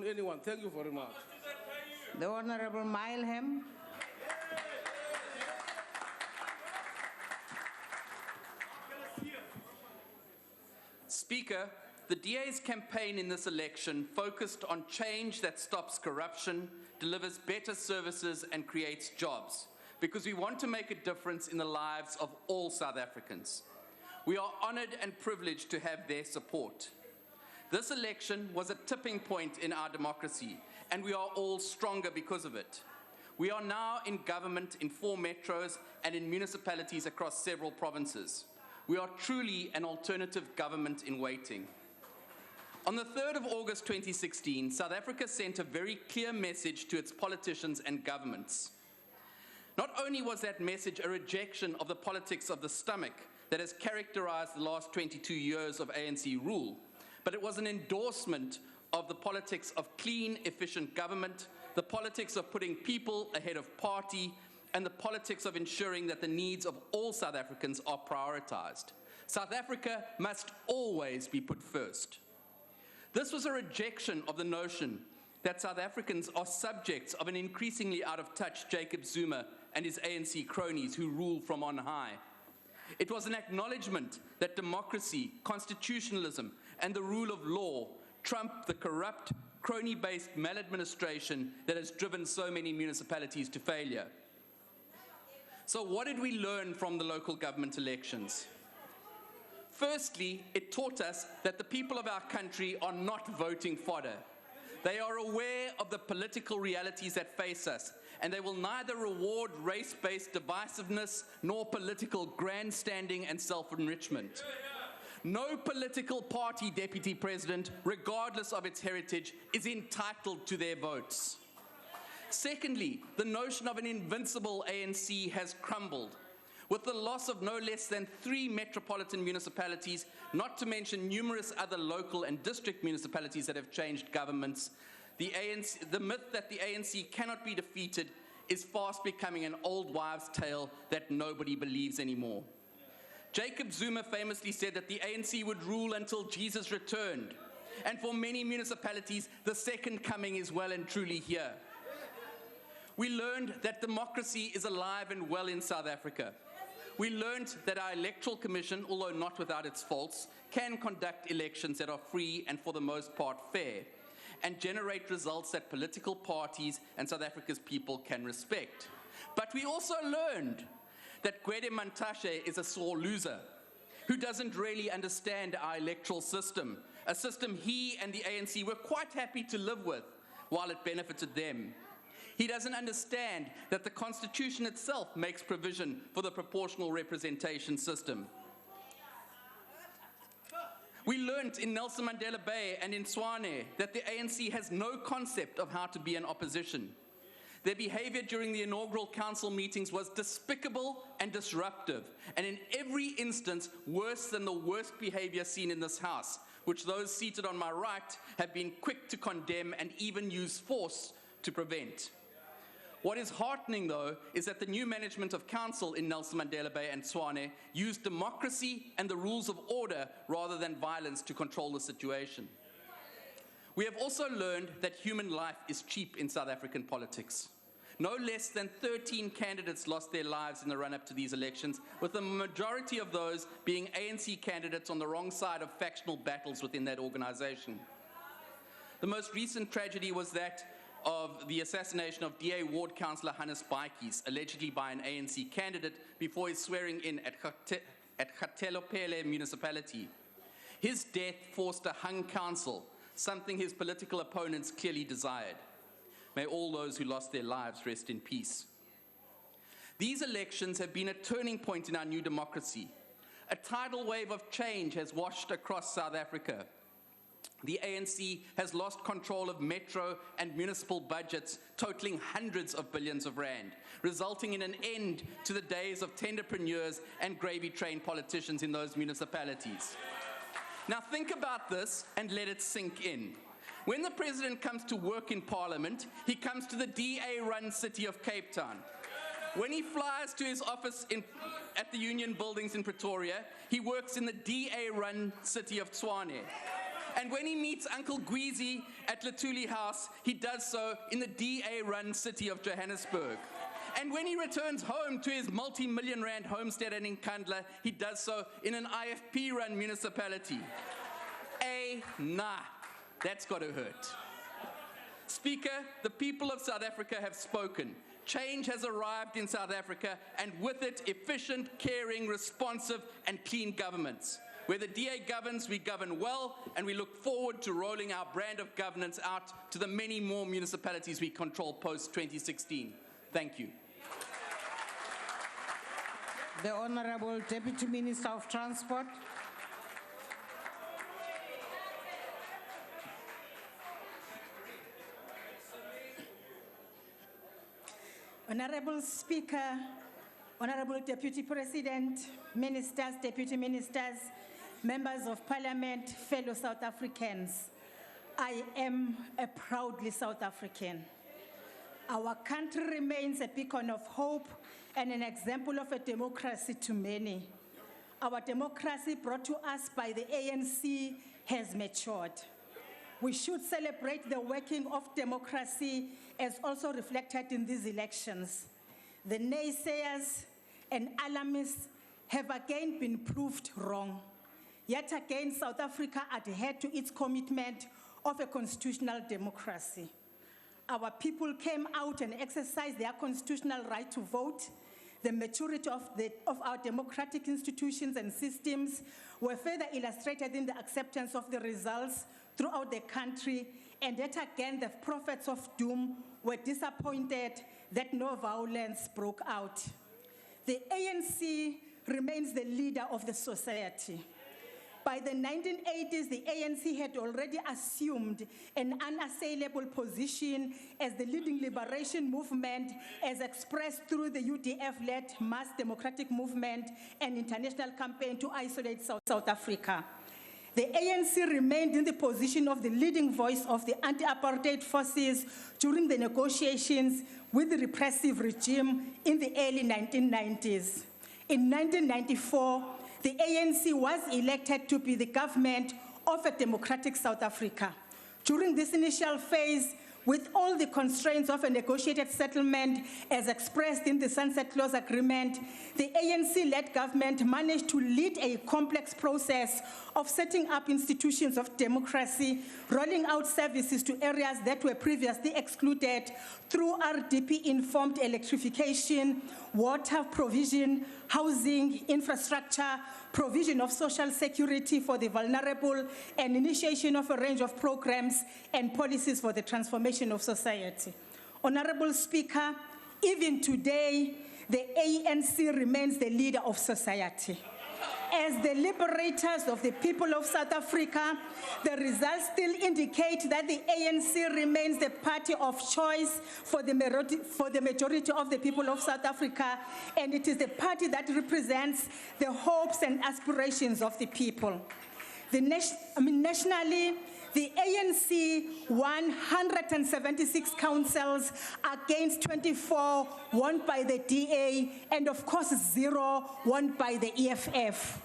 anyone. Thank you very much. The Honorable Mileham. Speaker, the DA's campaign in this election focused on change that stops corruption, delivers better services and creates jobs, because we want to make a difference in the lives of all South Africans. We are honored and privileged to have their support. This election was a tipping point in our democracy, and we are all stronger because of it. We are now in government in 4 metros and in municipalities across several provinces. We are truly an alternative government in waiting. On the 3rd of August 2016, South Africa sent a very clear message to its politicians and governments. Not only was that message a rejection of the politics of the stomach that has characterized the last 22 years of ANC rule, but it was an endorsement of the politics of clean, efficient government, the politics of putting people ahead of party, and the politics of ensuring that the needs of all South Africans are prioritized. South Africa must always be put first. This was a rejection of the notion that South Africans are subjects of an increasingly out-of-touch Jacob Zuma and his ANC cronies who rule from on high. It was an acknowledgement that democracy, constitutionalism, and the rule of law trump the corrupt, crony-based maladministration that has driven so many municipalities to failure. So what did we learn from the local government elections? Firstly, it taught us that the people of our country are not voting fodder. They are aware of the political realities that face us, and they will neither reward race-based divisiveness nor political grandstanding and self-enrichment. No political party, Deputy President, regardless of its heritage, is entitled to their votes. Secondly, the notion of an invincible ANC has crumbled. With the loss of no less than 3 metropolitan municipalities, not to mention numerous other local and district municipalities that have changed governments, the myth that the ANC cannot be defeated is fast becoming an old wives' tale that nobody believes anymore. Jacob Zuma famously said that the ANC would rule until Jesus returned, and for many municipalities, the second coming is well and truly here. We learned that democracy is alive and well in South Africa. We learned that our electoral commission, although not without its faults, can conduct elections that are free and for the most part fair, and generate results that political parties and South Africa's people can respect. But we also learned that Gwede Mantashe is a sore loser who doesn't really understand our electoral system, a system he and the ANC were quite happy to live with while it benefited them. He doesn't understand that the Constitution itself makes provision for the proportional representation system. We learnt in Nelson Mandela Bay and in Tshwane that the ANC has no concept of how to be an opposition. Their behavior during the inaugural council meetings was despicable and disruptive, and in every instance worse than the worst behavior seen in this House, which those seated on my right have been quick to condemn and even use force to prevent. What is heartening, though, is that the new management of council in Nelson Mandela Bay and Tshwane used democracy and the rules of order rather than violence to control the situation. We have also learned that human life is cheap in South African politics. No less than 13 candidates lost their lives in the run-up to these elections, with the majority of those being ANC candidates on the wrong side of factional battles within that organization. The most recent tragedy was that of the assassination of DA Ward Councillor Hannes Baatjies, allegedly by an ANC candidate before his swearing in at Katelopele municipality. His death forced a hung council, something his political opponents clearly desired. May all those who lost their lives rest in peace. These elections have been a turning point in our new democracy. A tidal wave of change has washed across South Africa. The ANC has lost control of metro and municipal budgets totaling hundreds of billions of rand, resulting in an end to the days of tenderpreneurs and gravy train politicians in those municipalities. Now think about this and let it sink in. When the president comes to work in Parliament, he comes to the DA-run city of Cape Town. When he flies to his office at the Union Buildings in Pretoria, he works in the DA-run city of Tshwane. And when he meets Uncle Gweezy at Latuli House, he does so in the DA-run city of Johannesburg. And when he returns home to his multi-million rand homestead in Nkandla, he does so in an IFP-run municipality. Nah, that's got to hurt. Speaker, the people of South Africa have spoken. Change has arrived in South Africa, and with it, efficient, caring, responsive, and clean governments. Where the DA governs, we govern well, and we look forward to rolling our brand of governance out to the many more municipalities we control post-2016. Thank you. The Honorable Deputy Minister of Transport. Honorable Speaker, Honorable Deputy President, Ministers, Deputy Ministers, Members of Parliament, fellow South Africans, I am a proudly South African. Our country remains a beacon of hope and an example of a democracy to many. Our democracy brought to us by the ANC has matured. We should celebrate the working of democracy as also reflected in these elections. The naysayers and alarmists have again been proved wrong. Yet again, South Africa adhered to its commitment of a constitutional democracy. Our people came out and exercised their constitutional right to vote. The maturity of our democratic institutions and systems were further illustrated in the acceptance of the results throughout the country, and yet again the prophets of doom were disappointed that no violence broke out. The ANC remains the leader of the society. By the 1980s, the ANC had already assumed an unassailable position as the leading liberation movement as expressed through the UDF-led mass democratic movement and international campaign to isolate South Africa. The ANC remained in the position of the leading voice of the anti-apartheid forces during the negotiations with the repressive regime in the early 1990s. In 1994, the ANC was elected to be the government of a democratic South Africa. During this initial phase, with all the constraints of a negotiated settlement as expressed in the Sunset Clause Agreement, the ANC-led government managed to lead a complex process of setting up institutions of democracy, rolling out services to areas that were previously excluded through RDP-informed electrification, water provision, housing, infrastructure, provision of social security for the vulnerable, and initiation of a range of programs and policies for the transformation of society. Honorable Speaker, even today, the ANC remains the leader of society. As the liberators of the people of South Africa, the results still indicate that the ANC remains the party of choice for the majority of the people of South Africa, and it is the party that represents the hopes and aspirations of the people. Nationally, the ANC won 176 councils against 24 won by the DA, and of course 0 won by the EFF.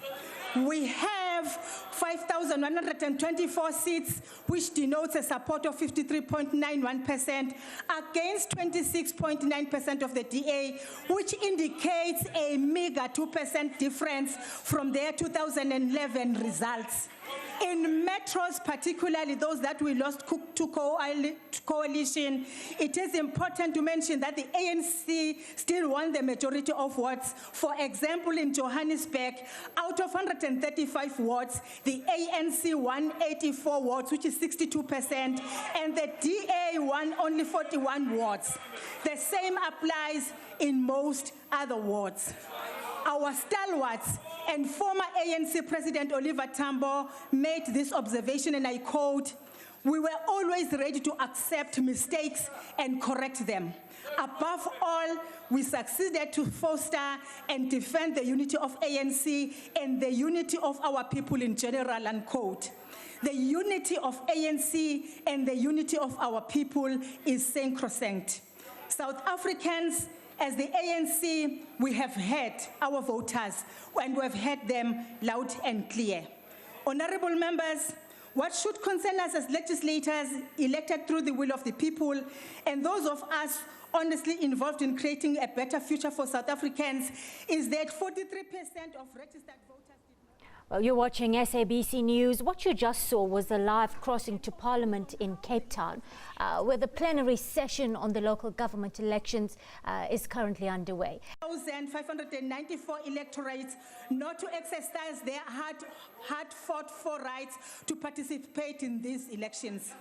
We have 5,124 seats, which denotes a support of 53.91% against 26.9% of the DA, which indicates a meager 2% difference from their 2011 results. In metros, particularly those that we lost to coalition, it is important to mention that the ANC still won the majority of wards. For example, in Johannesburg, out of 135 wards, the ANC won 84 wards, which is 62%, and the DA won only 41 wards. The same applies in most other wards. Our stalwarts and former ANC President Oliver Tambo made this observation, and I quote, "We were always ready to accept mistakes and correct them. Above all, we succeeded to foster and defend the unity of ANC and the unity of our people in general," unquote. The unity of ANC and the unity of our people is sacrosanct. South Africans, as the ANC, we have heard our voters, and we have heard them loud and clear. Honorable members, what should concern us as legislators elected through the will of the people, and those of us honestly involved in creating a better future for South Africans, is that 43% of registered voters did not... Well, you're watching SABC News. What you just saw was the live crossing to Parliament in Cape Town, where the plenary session on the local government elections is currently underway. 1,594 electorates not to exercise their hard-fought-for rights to participate in these elections.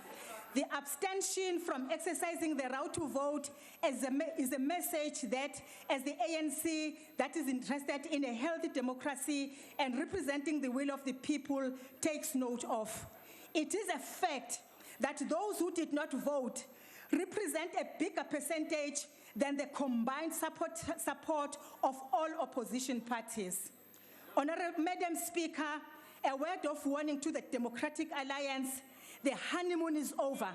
The abstention from exercising the right to vote is a message that, as the ANC that is interested in a healthy democracy and representing the will of the people, takes note of. It is a fact that those who did not vote represent a bigger percentage than the combined support of all opposition parties. Honorable Madam Speaker, a word of warning to the Democratic Alliance: the honeymoon is over,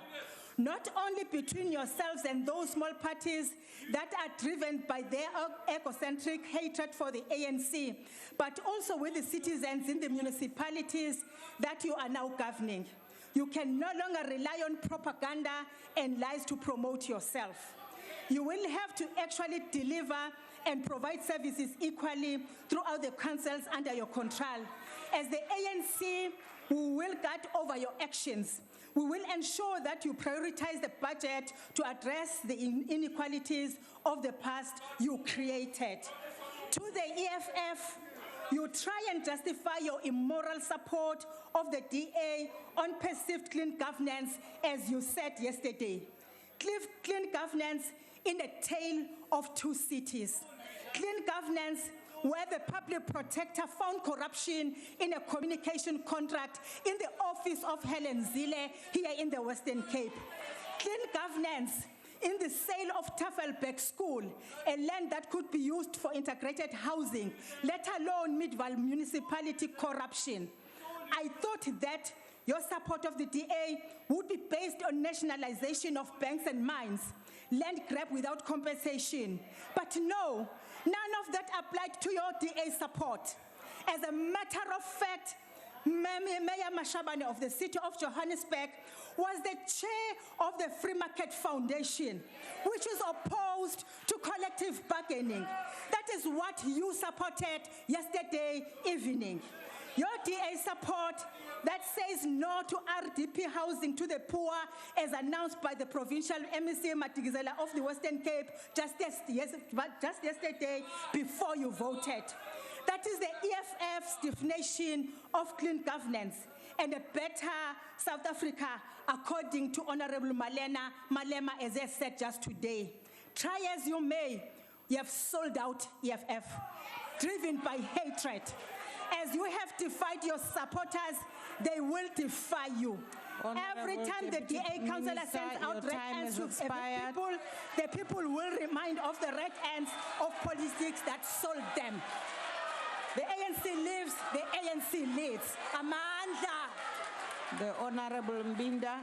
not only between yourselves and those small parties that are driven by their egocentric hatred for the ANC, but also with the citizens in the municipalities that you are now governing. You can no longer rely on propaganda and lies to promote yourself. You will have to actually deliver and provide services equally throughout the councils under your control. As the ANC, we will guard over your actions. We will ensure that you prioritize the budget to address the inequalities of the past you created. To the EFF, you try and justify your immoral support of the DA on perceived clean governance, as you said yesterday. Clean governance in a tale of two cities. Clean governance where the public protector found corruption in a communication contract in the office of Helen Zille here in the Western Cape. Clean governance in the sale of Tafelberg School, a land that could be used for integrated housing, let alone Midvaal municipality corruption. I thought that your support of the DA would be based on nationalization of banks and mines, land grab without compensation. But no, none of that applied to your DA support. As a matter of fact, Mayor Mashabane of the city of Johannesburg was the chair of the Free Market Foundation, which is opposed to collective bargaining. That is what you supported yesterday evening. Your DA support that says no to RDP housing to the poor, as announced by the provincial MEC Matigizela of the Western Cape just yesterday before you voted. That is the EFF's definition of clean governance and a better South Africa, according to Honorable Malema, as I said just today. Try as you may, you have sold out EFF, driven by hatred. As you have defied your supporters, they will defy you. Every time the DA councillor sends out red ants to people, the people will remind of the red ants of politics that sold them. The ANC lives, the ANC leads. Amanda. The Honorable Mbinda.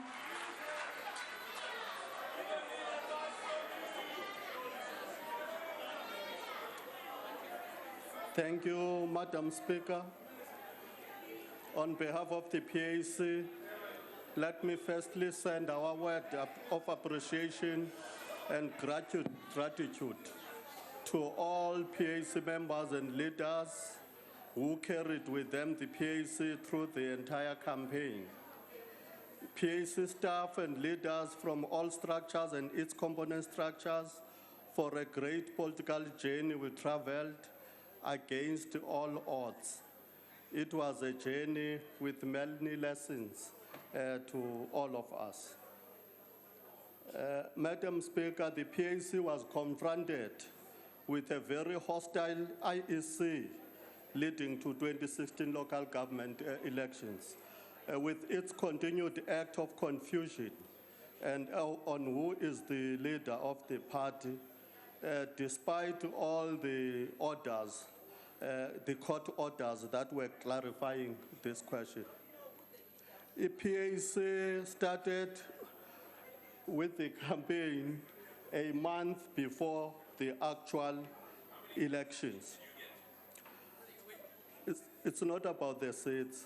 Thank you, Madam Speaker. On behalf of the PAC, let me firstly send our word of appreciation and gratitude to all PAC members and leaders who carried with them the PAC through the entire campaign. PAC staff and leaders from all structures and its component structures for a great political journey we traveled against all odds. It was a journey with many lessons to all of us. Madam Speaker, the PAC was confronted with a very hostile IEC leading to 2016 local government elections, with its continued act of confusion and on who is the leader of the party, despite all the orders, the court orders that were clarifying this question. The PAC started with the campaign a month before the actual elections. It's not about the seats.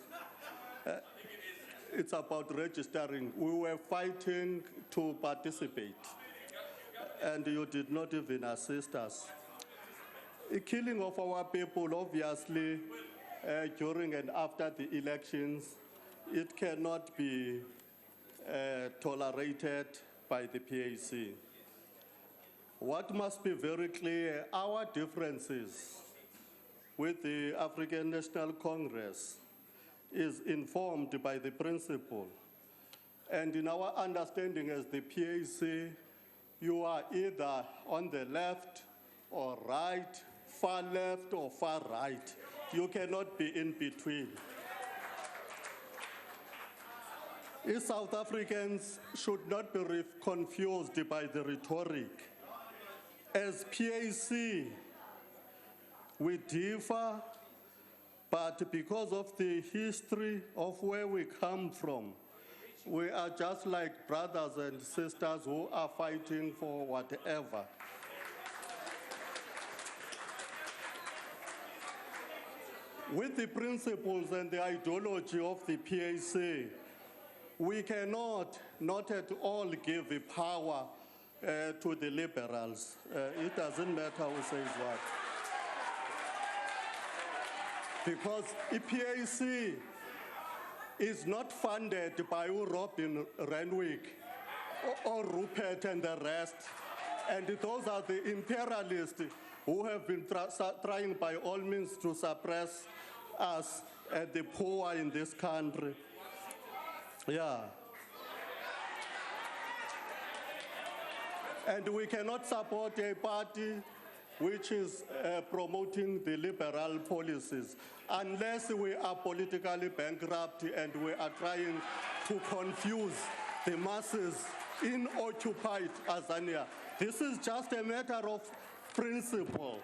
It's about registering. We were fighting to participate, and you did not even assist us. The killing of our people obviously during and after the elections, it cannot be tolerated by the PAC. What must be very clear, our differences with the African National Congress is informed by the principle. And in our understanding as the PAC, you are either on the left or right, far left or far right. You cannot be in between. South Africans should not be confused by the rhetoric. As PAC, we differ, but because of the history of where we come from, we are just like brothers and sisters who are fighting for whatever. With the principles and the ideology of the PAC, we cannot not at all give the power to the liberals. It doesn't matter who says what. Because the PAC is not funded by Robin Renwick or Rupert and the rest. And those are the imperialists who have been trying by all means to suppress us and the poor in this country. Yeah. And we cannot support a party which is promoting the liberal policies unless we are politically bankrupt and we are trying to confuse the masses in occupied Azania. This is just a matter of principle.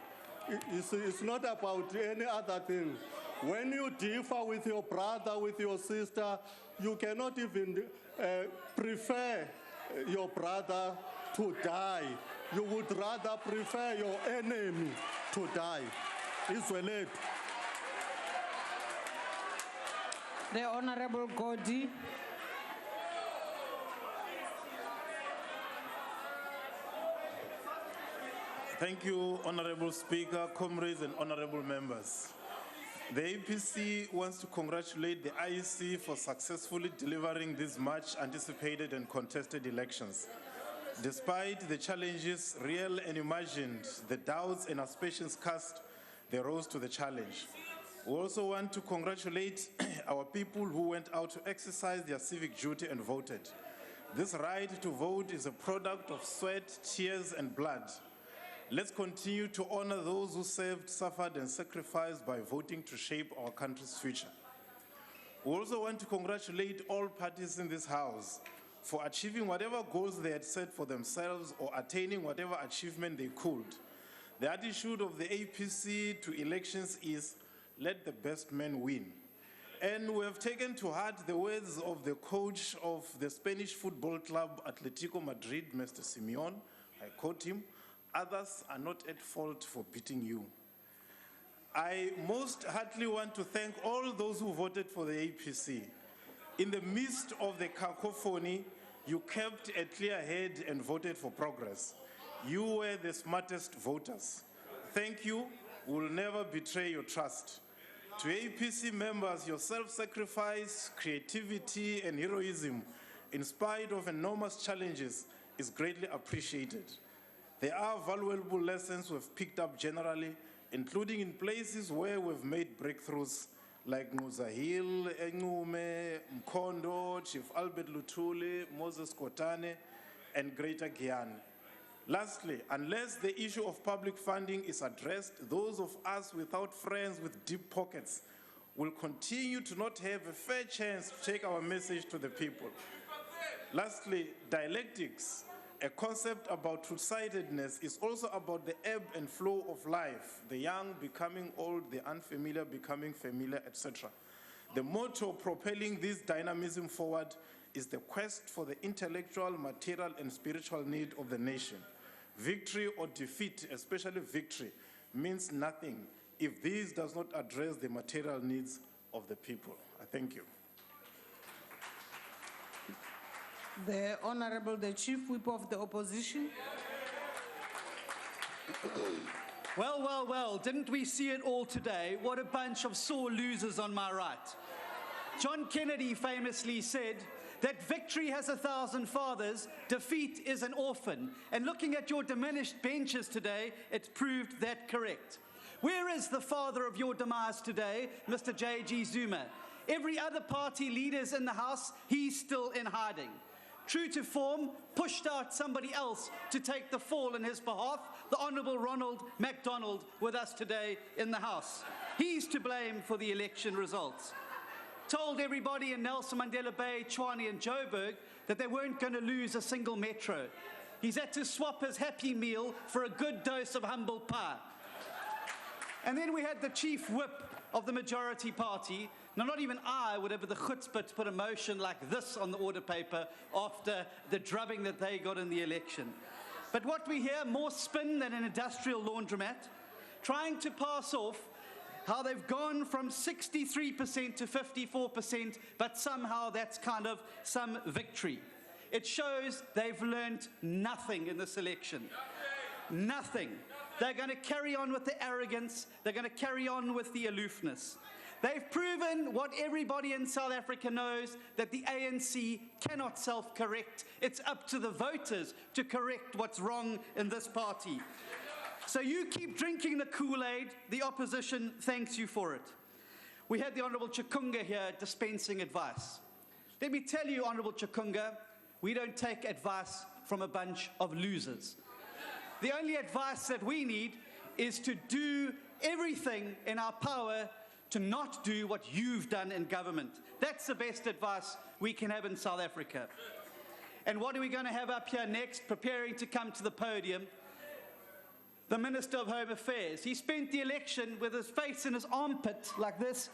It's not about any other thing. When you differ with your brother, with your sister, you cannot even prefer your brother to die. You would rather prefer your enemy to die. Israel. The Honorable Godi. Thank you, Honorable Speaker, comrades and honorable members. The APC wants to congratulate the IEC for successfully delivering these much anticipated and contested elections. Despite the challenges, real and imagined, the doubts and aspirations cast, they rose to the challenge. We also want to congratulate our people who went out to exercise their civic duty and voted. This right to vote is a product of sweat, tears, and blood. Let's continue to honor those who served, suffered, and sacrificed by voting to shape our country's future. We also want to congratulate all parties in this House for achieving whatever goals they had set for themselves or attaining whatever achievement they could. The attitude of the APC to elections is, let the best man win. And we have taken to heart the words of the coach of the Spanish football club Atletico Madrid, Mr. Simeone. I quote him, "Others are not at fault for beating you." I most heartily want to thank all those who voted for the APC. In the midst of the cacophony, you kept a clear head and voted for progress. You were the smartest voters. Thank you. We will never betray your trust. To APC members, your self-sacrifice, creativity, and heroism, in spite of enormous challenges, is greatly appreciated. There are valuable lessons we've picked up generally, including in places where we've made breakthroughs, like Nguzahil, Engume, Mkondo, Chief Albert Lutuli, Moses Kotane, and Greater Guyana. Lastly, unless the issue of public funding is addressed, those of us without friends with deep pockets will continue to not have a fair chance to take our message to the people. Lastly, dialectics, a concept about two-sidedness, is also about the ebb and flow of life, the young becoming old, the unfamiliar becoming familiar, etc. The motto propelling this dynamism forward is the quest for the intellectual, material, and spiritual need of the nation. Victory or defeat, especially victory, means nothing if this does not address the material needs of the people. I thank you. The Honorable, the Chief Whip of the Opposition. Well, well, well, didn't we see it all today? What a bunch of sore losers on my right. John Kennedy famously said that victory has 1,000 fathers, defeat is an orphan. And looking at your diminished benches today, it's proved that correct. Where is the father of your demise today, Mr. J.G. Zuma? Every other party leader's in the House, he's still in hiding. True to form, pushed out somebody else to take the fall in his behalf, the Honourable Ronald MacDonald with us today in the House. He's to blame for the election results. Told everybody in Nelson Mandela Bay, Tshwane and Joburg that they weren't going to lose a single metro. He's had to swap his Happy Meal for a good dose of humble pie. And then we had the chief whip of the majority party. Now, not even I would have the chutzpah to put a motion like this on the order paper after the drubbing that they got in the election. But what we hear, more spin than an industrial laundromat, trying to pass off how they've gone from 63% to 54%, but somehow that's kind of some victory. It shows they've learned nothing in this election. Nothing. They're going to carry on with the arrogance. They're going to carry on with the aloofness. They've proven what everybody in South Africa knows, that the ANC cannot self-correct. It's up to the voters to correct what's wrong in this party. So you keep drinking the Kool-Aid, the opposition thanks you for it. We had the Honourable Chikunga here dispensing advice. Let me tell you, Honourable Chikunga, we don't take advice from a bunch of losers. The only advice that we need is to do everything in our power to not do what you've done in government. That's the best advice we can have in South Africa. And what are we going to have up here next, preparing to come to the podium? The Minister of Home Affairs. He spent the election with his face in his armpit like this,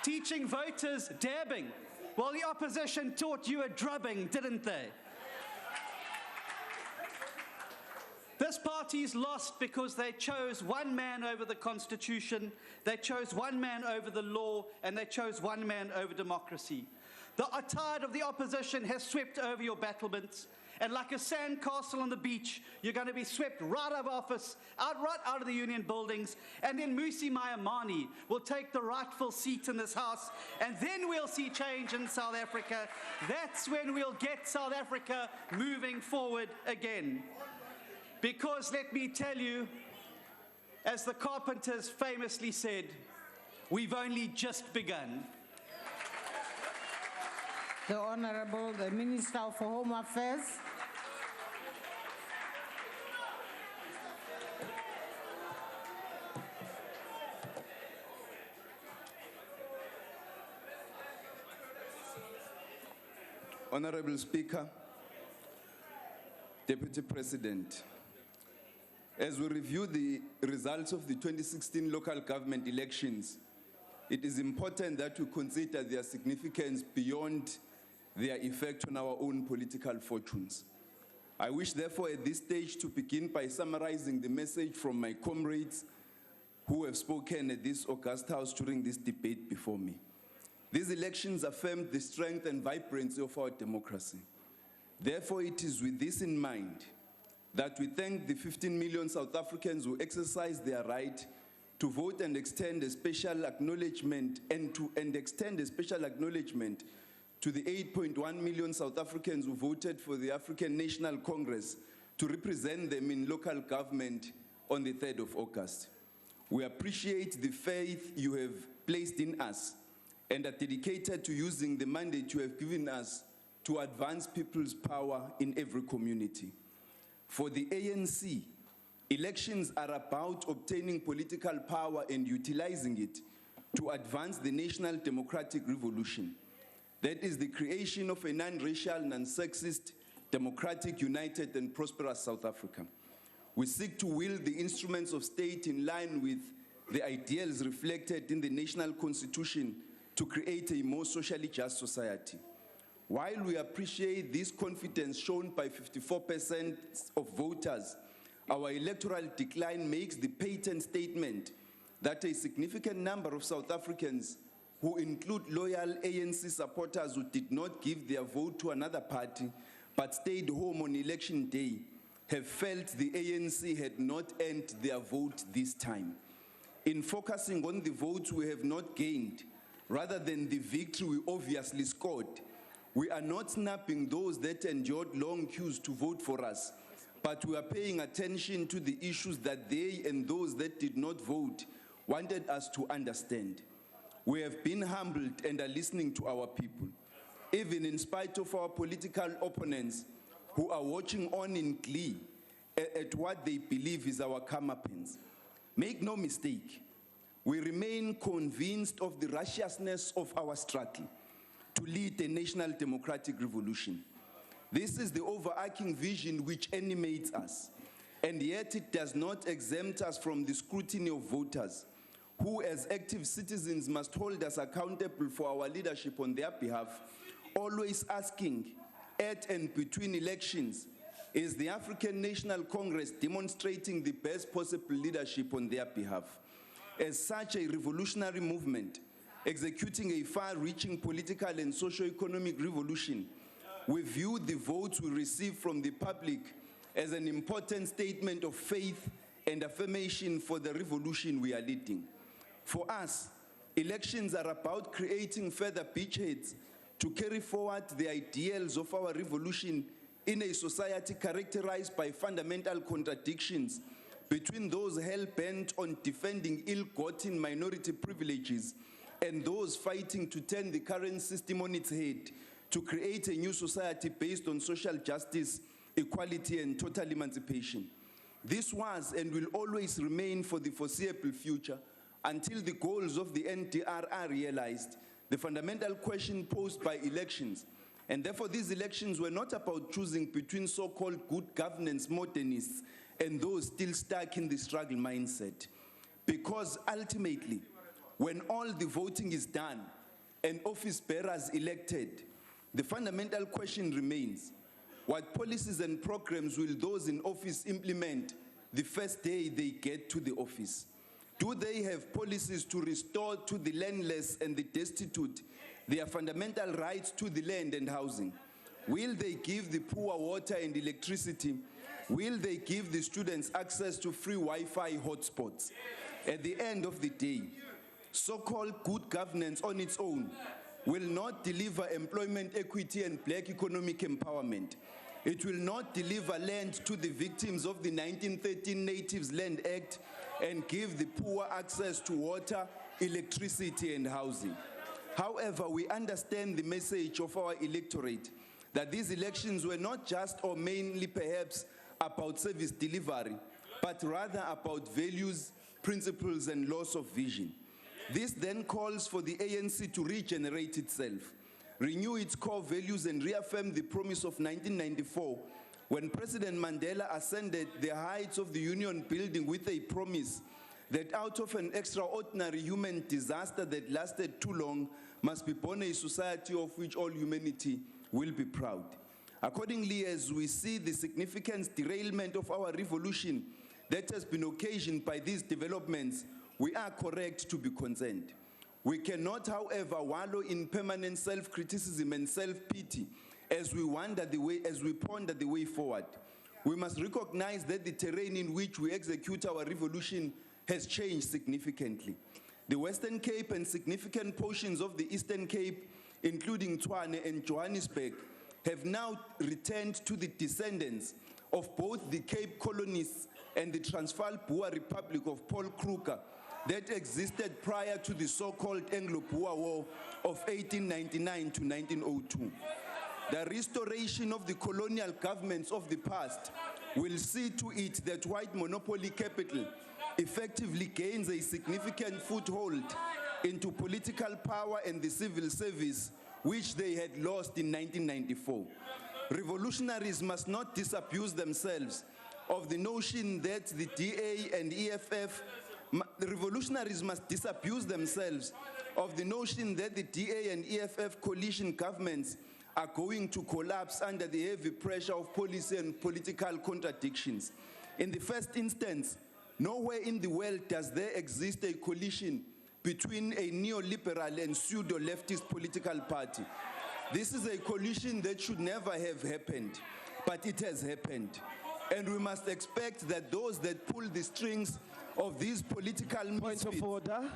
teaching voters dabbing, while the opposition taught you a drubbing, didn't they? This party's lost because they chose one man over the Constitution, they chose one man over the law, and they chose one man over democracy. The tide of the opposition has swept over your battlements, and like a sandcastle on the beach, you're going to be swept right out of office, right out of the union buildings, and then Musi Maimane will take the rightful seat in this house, and then we'll see change in South Africa. That's when we'll get South Africa moving forward again. Because let me tell you, as the Carpenters famously said, we've only just begun. The Honourable, the Minister for Home Affairs. Honourable Speaker, Deputy President, as we review the results of the 2016 local government elections, it is important that we consider their significance beyond their effect on our own political fortunes. I wish, therefore, at this stage to begin by summarizing the message from my comrades who have spoken at this august house during this debate before me. These elections affirmed the strength and vibrancy of our democracy. Therefore, it is with this in mind that we thank the 15 million South Africans who exercised their right to vote and extend a special acknowledgement to the 8.1 million South Africans who voted for the African National Congress to represent them in local government on the 3rd of August. We appreciate the faith you have placed in us and are dedicated to using the mandate you have given us to advance people's power in every community. For the ANC, elections are about obtaining political power and utilizing it to advance the national democratic revolution. That is the creation of a non-racial, non-sexist, democratic, united, and prosperous South Africa. We seek to wield the instruments of state in line with the ideals reflected in the national constitution to create a more socially just society. While we appreciate this confidence shown by 54% of voters, our electoral decline makes the patent statement that a significant number of South Africans, who include loyal ANC supporters who did not give their vote to another party but stayed home on election day, have felt the ANC had not earned their vote this time. In focusing on the votes we have not gained, rather than the victory we obviously scored, we are not snapping those that endured long queues to vote for us, but we are paying attention to the issues that they and those that did not vote wanted us to understand. We have been humbled and are listening to our people, even in spite of our political opponents who are watching on in glee at what they believe is our comeuppance. Make no mistake, we remain convinced of the righteousness of our struggle to lead a national democratic revolution. This is the overarching vision which animates us, and yet it does not exempt us from the scrutiny of voters, who as active citizens must hold us accountable for our leadership on their behalf, always asking, at and between elections, is the African National Congress demonstrating the best possible leadership on their behalf? As such a revolutionary movement, executing a far-reaching political and socio-economic revolution, we view the votes we receive from the public as an important statement of faith and affirmation for the revolution we are leading. For us, elections are about creating further beachheads to carry forward the ideals of our revolution in a society characterized by fundamental contradictions between those hell-bent on defending ill-gotten minority privileges and those fighting to turn the current system on its head to create a new society based on social justice, equality, and total emancipation. This was and will always remain for the foreseeable future until the goals of the NDR are realized, the fundamental question posed by elections. And therefore, these elections were not about choosing between so-called good governance modernists and those still stuck in the struggle mindset. Because ultimately, when all the voting is done and office bearers elected, the fundamental question remains: what policies and programs will those in office implement the first day they get to the office? Do they have policies to restore to the landless and the destitute their fundamental rights to the land and housing? Will they give the poor water and electricity? Will they give the students access to free Wi-Fi hotspots? At the end of the day, so-called good governance on its own will not deliver employment equity and black economic empowerment. It will not deliver land to the victims of the 1913 Natives Land Act and give the poor access to water, electricity, and housing. However, we understand the message of our electorate that these elections were not just or mainly perhaps about service delivery, but rather about values, principles, and loss of vision. This then calls for the ANC to regenerate itself, renew its core values, and reaffirm the promise of 1994, when President Mandela ascended the heights of the Union building with a promise that out of an extraordinary human disaster that lasted too long must be born a society of which all humanity will be proud. Accordingly, as we see the significant derailment of our revolution that has been occasioned by these developments, we are correct to be concerned. We cannot, however, wallow in permanent self-criticism and self-pity as we ponder the way forward. We must recognize that the terrain in which we execute our revolution has changed significantly. The Western Cape and significant portions of the Eastern Cape, including Tshwane and Johannesburg, have now returned to the descendants of both the Cape colonists and the Transvaal Boer Republic of Paul Kruger that existed prior to the so-called Anglo-Boer War of 1899 to 1902. The restoration of the colonial governments of the past will see to it that white monopoly capital effectively gains a significant foothold into political power and the civil service, which they had lost in 1994. Revolutionaries must not disabuse themselves of the notion that the DA and EFF, the revolutionaries must disabuse themselves of the notion that the DA and EFF coalition governments are going to collapse under the heavy pressure of policy and political contradictions. In the first instance, nowhere in the world does there exist a coalition between a neoliberal and pseudo-leftist political party. This is a coalition that should never have happened, but it has happened. And we must expect that those that pull the strings of these political misfits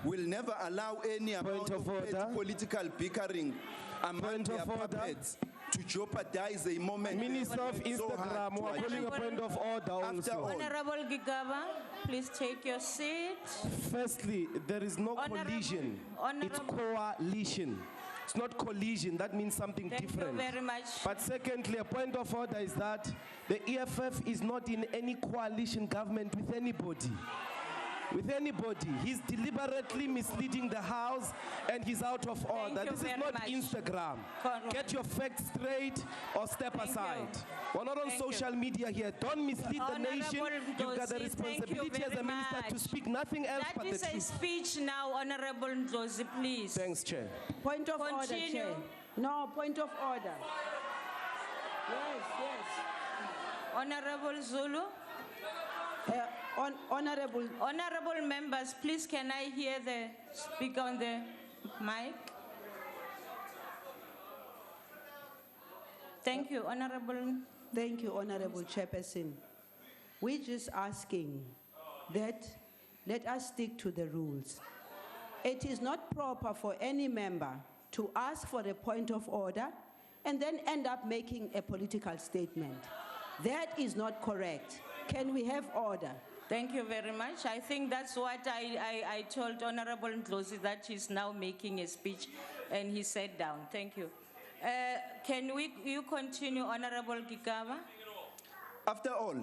will never allow any amount of petty political bickering among their puppets to jeopardize a moment. Minister of they worked so hard Instagram, we are to calling a achieve. point of order After also. all, Honorable Gigaba, please take your seat. Firstly, there is no collision. It's coalition. It's not collision. That means something Thank different. you very much. But secondly, a point of order is that the EFF is not in any coalition government with anybody. With anybody. He's deliberately misleading the House and he's out of order. you This is very not much. Instagram. Get your facts straight or step aside. We're not on social media here. Don't mislead the nation. You've got the responsibility as a minister to speak nothing else but That the is a truth. speech now, Honorable Ndlozi, please. Thanks, Chair. Point of order, Continue. Chair. No, point of order. Yes, yes. Honorable Zulu. Honorable members, please can I hear the speaker on the mic? Thank you, Honorable. Thank you, Honorable Chairperson. We're just asking that let us stick to the rules. It is not proper for any member to ask for a point of order and then end up making a political statement. That is not correct. Can we have order? Thank you very much. I think that's what I told Honorable Ndlozi, that he's now making a speech and he sat down. Thank you. Can you continue, Honorable Gigaba? After all,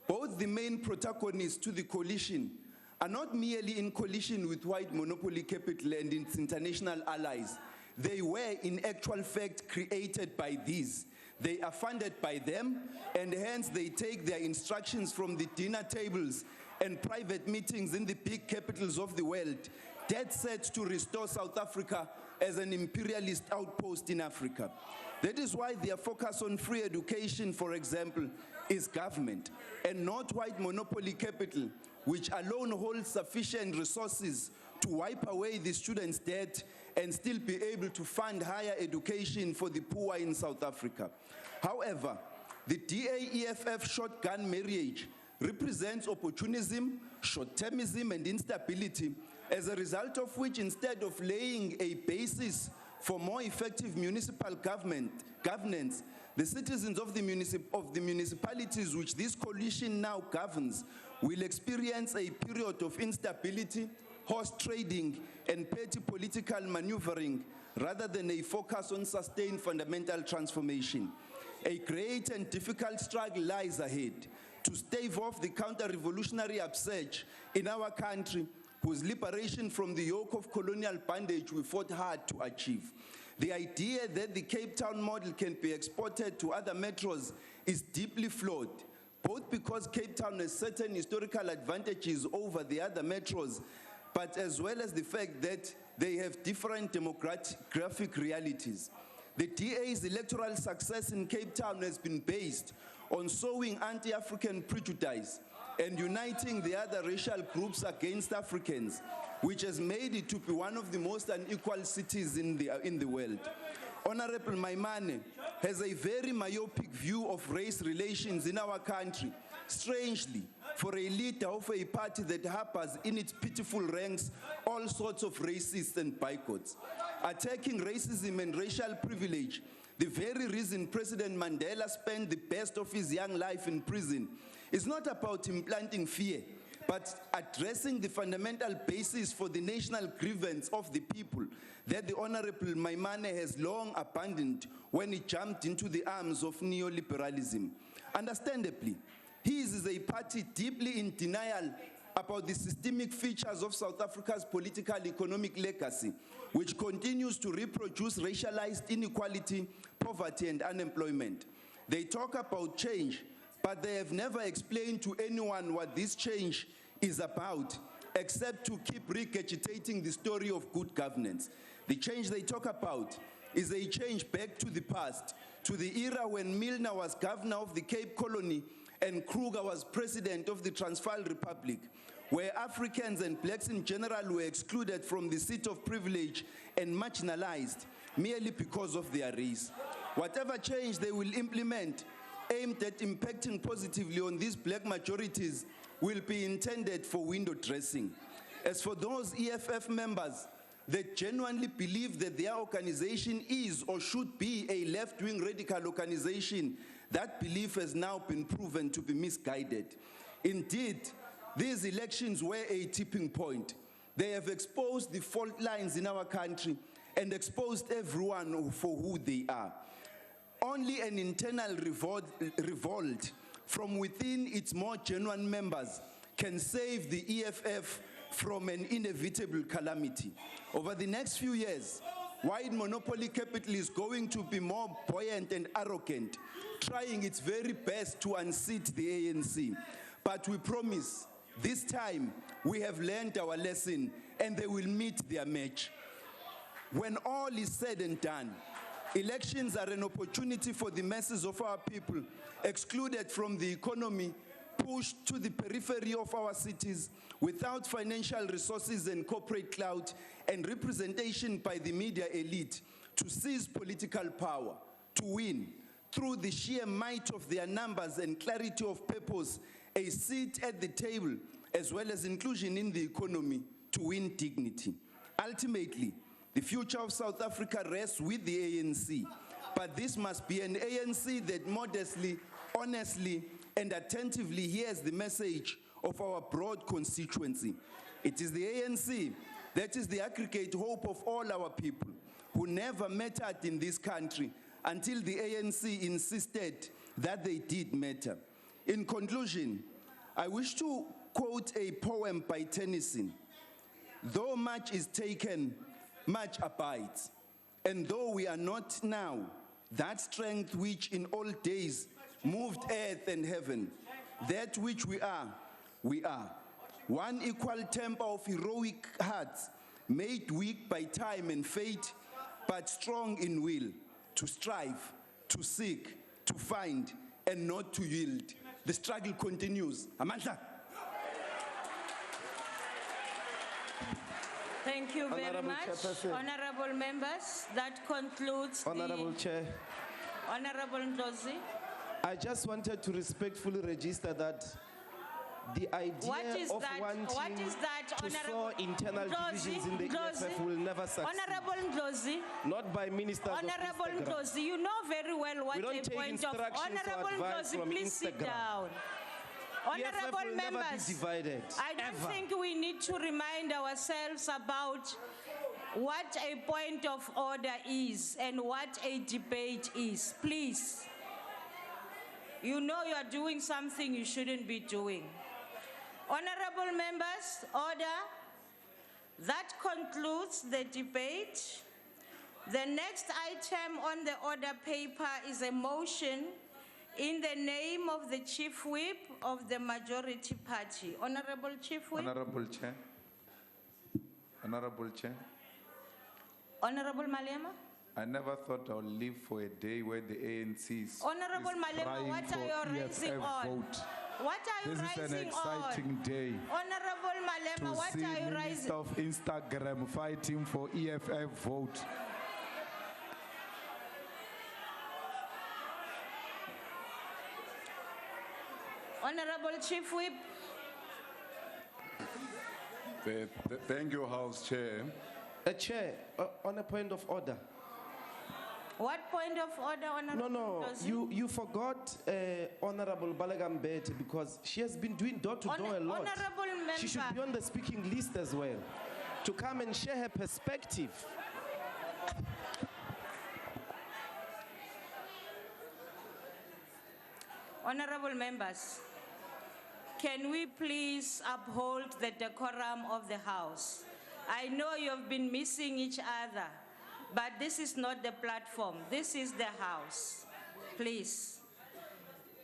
both the main protagonists to the coalition are not merely in coalition with white monopoly capital and its international allies. They were, in actual fact, created by these. They are funded by them, and hence they take their instructions from the dinner tables and private meetings in the big capitals of the world, dead set to restore South Africa as an imperialist outpost in Africa. That is why their focus on free education, for example, is government, and not white monopoly capital, which alone holds sufficient resources to wipe away the students' debt and still be able to fund higher education for the poor in South Africa. However, the DA-EFF shotgun marriage represents opportunism, short-termism, and instability, as a result of which, instead of laying a basis for more effective municipal governance, the citizens of the municipalities which this coalition now governs will experience a period of instability, horse trading, and petty political maneuvering, rather than a focus on sustained fundamental transformation. A great and difficult struggle lies ahead to stave off the counter-revolutionary upsurge in our country, whose liberation from the yoke of colonial bondage we fought hard to achieve. The idea that the Cape Town model can be exported to other metros is deeply flawed, both because Cape Town has certain historical advantages over the other metros, but as well as the fact that they have different demographic realities. The DA's electoral success in Cape Town has been based on sowing anti-African prejudice and uniting the other racial groups against Africans, which has made it to be one of the most unequal cities in the world. Honorable Maimane has a very myopic view of race relations in our country, strangely, for a leader of a party that harbors in its pitiful ranks all sorts of racists and bigots. Attacking racism and racial privilege, the very reason President Mandela spent the best of his young life in prison, is not about implanting fear, but addressing the fundamental basis for the national grievance of the people that the Honorable Maimane has long abandoned when he jumped into the arms of neoliberalism. Understandably, his is a party deeply in denial about the systemic features of South Africa's political economic legacy, which continues to reproduce racialized inequality, poverty, and unemployment. They talk about change, but they have never explained to anyone what this change is about, except to keep regurgitating the story of good governance. The change they talk about is a change back to the past, to the era when Milner was governor of the Cape Colony and Kruger was president of the Transvaal Republic, where Africans and blacks in general were excluded from the seat of privilege and marginalized merely because of their race. Whatever change they will implement aimed at impacting positively on these black majorities will be intended for window dressing. As for those EFF members that genuinely believe that their organization is or should be a left-wing radical organization, that belief has now been proven to be misguided. Indeed, these elections were a tipping point. They have exposed the fault lines in our country and exposed everyone for who they are. Only an internal revolt from within its more genuine members can save the EFF from an inevitable calamity. Over the next few years, white monopoly capital is going to be more buoyant and arrogant, trying its very best to unseat the ANC. But we promise, this time, we have learned our lesson and they will meet their match. When all is said and done, elections are an opportunity for the masses of our people, excluded from the economy, pushed to the periphery of our cities, without financial resources and corporate clout, and representation by the media elite, to seize political power, to win, through the sheer might of their numbers and clarity of purpose, a seat at the table, as well as inclusion in the economy, to win dignity. Ultimately, the future of South Africa rests with the ANC, but this must be an ANC that modestly, honestly, and attentively hears the message of our broad constituency. It is the ANC that is the aggregate hope of all our people who never mattered in this country until the ANC insisted that they did matter. In conclusion, I wish to quote a poem by Tennyson. Though much is taken, much abides. And though we are not now, that strength which in old days moved earth and heaven, that which we are, we are. One equal temper of heroic hearts, made weak by time and fate, but strong in will, to strive, to seek, to find, and not to yield. The struggle continues. Amandla. Thank you very Honourable much. Chairperson. Honourable members, that concludes Honourable Chair, Honourable Ndlozi. I just wanted to respectfully register that the idea of wanting to sow internal divisions in the EFF will never succeed. Honourable Ndlozi. Not by ministers of Honourable Instagram. Ndlozi, you know very well what We don't a take point of... instructions or Honourable advice Ndlozi, from please sit Instagram. down. EFF Honourable will never be members, divided. I don't think we need to remind ourselves about what a point of order is and what a debate is. Please. You know you are doing something you shouldn't be doing. Honourable members, order. That concludes the debate. The next item on the order paper is a motion in the name of the Chief Whip of the majority party. Honourable Chief Whip. Honourable Chair. Honourable Chair. Honourable Malema. I never thought I would live for a day where the ANC is Honourable Malema, what are you raising on? vote. What are you This is an raising exciting day Honourable Malema, to what see are you Minister raising? of Instagram fighting for EFF vote. Honourable Chief Whip. Thank you, House Chair. Chair, on a point of order. What point of order, Honourable No, Ndlozi? you forgot Honorable Balagambet because she has been doing door-to-door a lot. Honourable member. She should be on the speaking list as well, to come and share her perspective. Honourable members, can we please uphold the decorum of the House? I know you've been missing each other, but this is not the platform. This is the House. Please.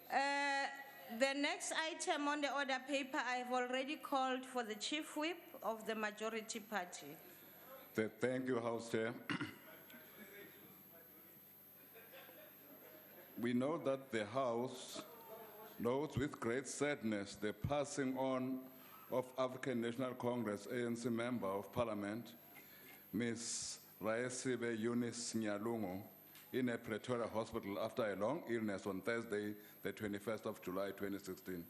The next item on the order paper, I've already called for the Chief Whip of the majority party. Thank you, House Chair. We know that the House notes with great sadness the passing on of African National Congress ANC Member of Parliament, Ms. Raesibe Eunice Nyalungu, in a Pretoria hospital after a long illness on Thursday, the 21st of July 2016.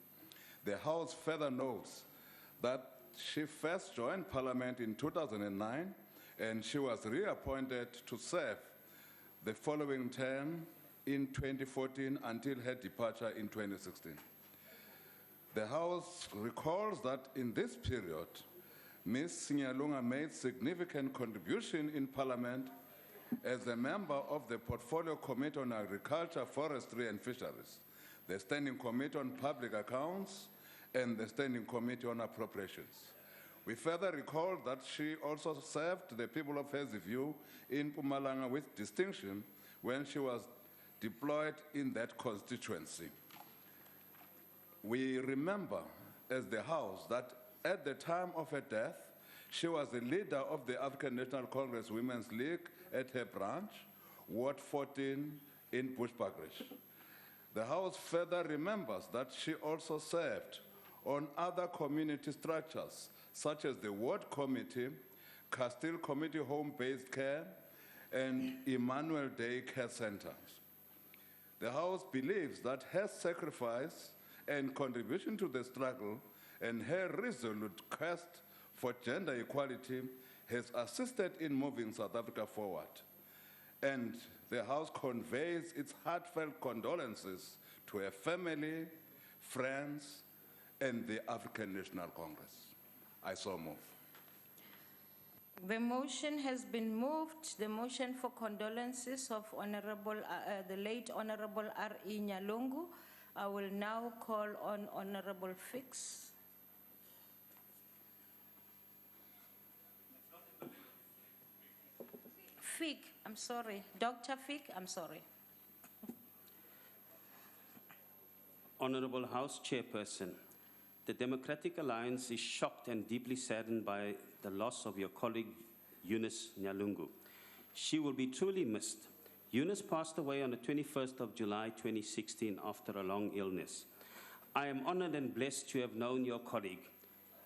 The House further notes that she first joined Parliament in 2009 and she was reappointed to serve the following term in 2014 until her departure in 2016. The House recalls that in this period, Ms. Nyalunga made significant contribution in Parliament as a member of the Portfolio Committee on Agriculture, Forestry and Fisheries, the Standing Committee on Public Accounts, and the Standing Committee on Appropriations. We further recall that she also served the people of Hazyview in Mpumalanga with distinction when she was deployed in that constituency. We remember as the House that at the time of her death, she was the leader of the African National Congress Women's League at her branch, Ward 14 in Bushbuckridge. The House further remembers that she also served on other community structures, such as the Ward Committee, Castile Community Home-Based Care, and Emmanuel Day Care Centers. The House believes that her sacrifice and contribution to the struggle and her resolute quest for gender equality has assisted in moving South Africa forward. And the House conveys its heartfelt condolences to her family, friends, and the African National Congress. I so move. The motion has been moved. The motion for condolences of the late Honorable R.E. Nyalungu. I will now call on Honorable Fix. Fick, I'm sorry. Dr. Fick, I'm sorry. Honorable House Chairperson, the Democratic Alliance is shocked and deeply saddened by the loss of your colleague, Eunice Nyalungu. She will be truly missed. Eunice passed away on the 21st of July 2016 after a long illness. I am honored and blessed to have known your colleague.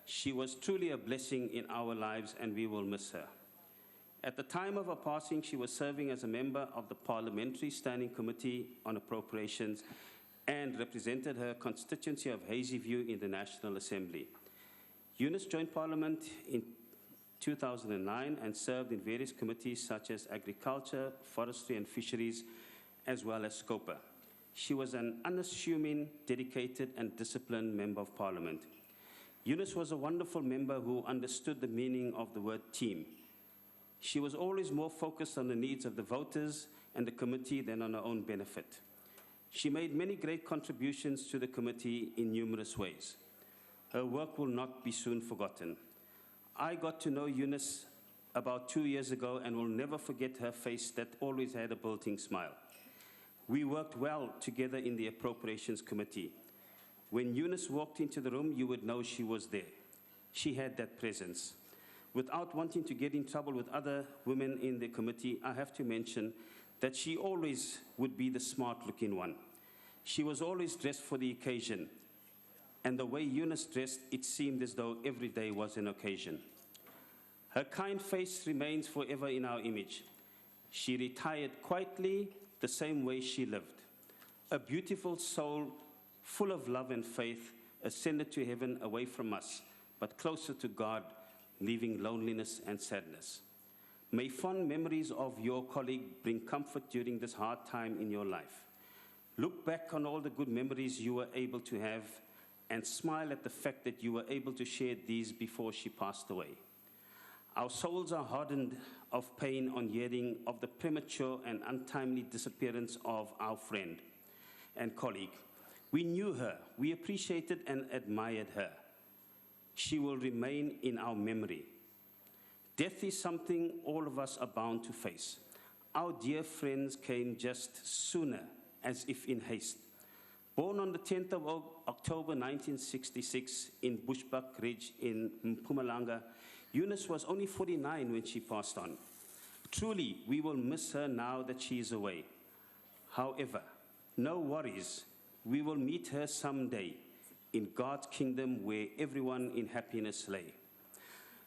She was truly a blessing in our lives and we will miss her. At the time of her passing, she was serving as a member of the Parliamentary Standing Committee on Appropriations and represented her constituency of Hazyview in the National Assembly. Eunice joined Parliament in 2009 and served in various committees such as Agriculture, Forestry and Fisheries, as well as SCOPA. She was an unassuming, dedicated and disciplined member of Parliament. Eunice was a wonderful member who understood the meaning of the word team. She was always more focused on the needs of the voters and the committee than on her own benefit. She made many great contributions to the committee in numerous ways. Her work will not be soon forgotten. I got to know Eunice about 2 years ago and will never forget her face that always had a building smile. We worked well together in the Appropriations Committee. When Eunice walked into the room, you would know she was there. She had that presence. Without wanting to get in trouble with other women in the committee, I have to mention that she always would be the smart-looking one. She was always dressed for the occasion, and the way Eunice dressed, it seemed as though every day was an occasion. Her kind face remains forever in our image. She retired quietly, the same way she lived. A beautiful soul, full of love and faith, ascended to heaven away from us, but closer to God, leaving loneliness and sadness. May fond memories of your colleague bring comfort during this hard time in your life. Look back on all the good memories you were able to have and smile at the fact that you were able to share these before she passed away. Our souls are hardened of pain on hearing of the premature and untimely disappearance of our friend and colleague. We knew her, we appreciated and admired her. She will remain in our memory. Death is something all of us are bound to face. Our dear friends came just sooner, as if in haste. Born on the 10th of October 1966 in Bushbuckridge in Mpumalanga, Eunice was only 49 when she passed on. Truly, we will miss her now that she is away. However, no worries, we will meet her someday in God's kingdom where everyone in happiness lay.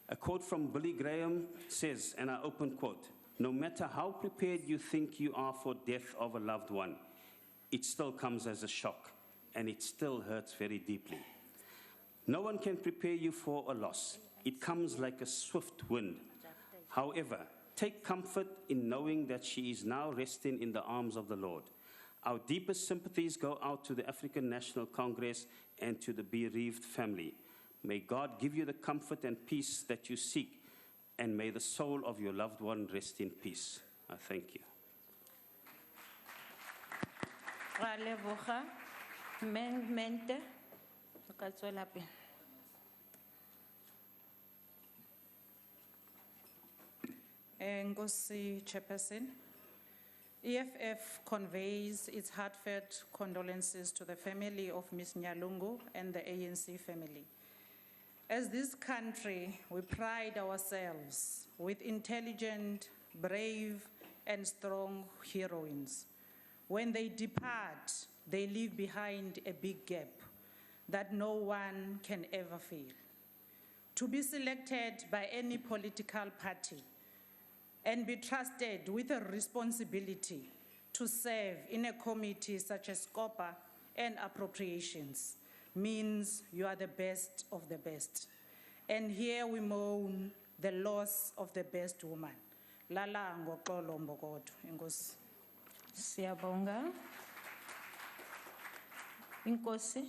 A quote from Billy Graham says, and I open quote, No matter how prepared you think you are for death of a loved one, it still comes as a shock, and it still hurts very deeply. No one can prepare you for a loss. It comes like a swift wind. However, take comfort in knowing that she is now resting in the arms of the Lord. Our deepest sympathies go out to the African National Congress and to the bereaved family. May God give you the comfort and peace that you seek, and may the soul of your loved one rest in peace. I thank you. Ra leboga. Mente. O ka tswela pele. Ngosi Chairperson, EFF conveys its heartfelt condolences to the family of Ms. Nyalungu and the ANC family. As this country, we pride ourselves with intelligent, brave, and strong heroines. When they depart, they leave behind a big gap that no one can ever fill. To be selected by any political party and be trusted with a responsibility to serve in a committee such as COPA and appropriations means you are the best of the best. And here we mourn the loss of the best woman. Lala ngoxolo mbokodo. Enkosi. Siyabonga. Inkosi.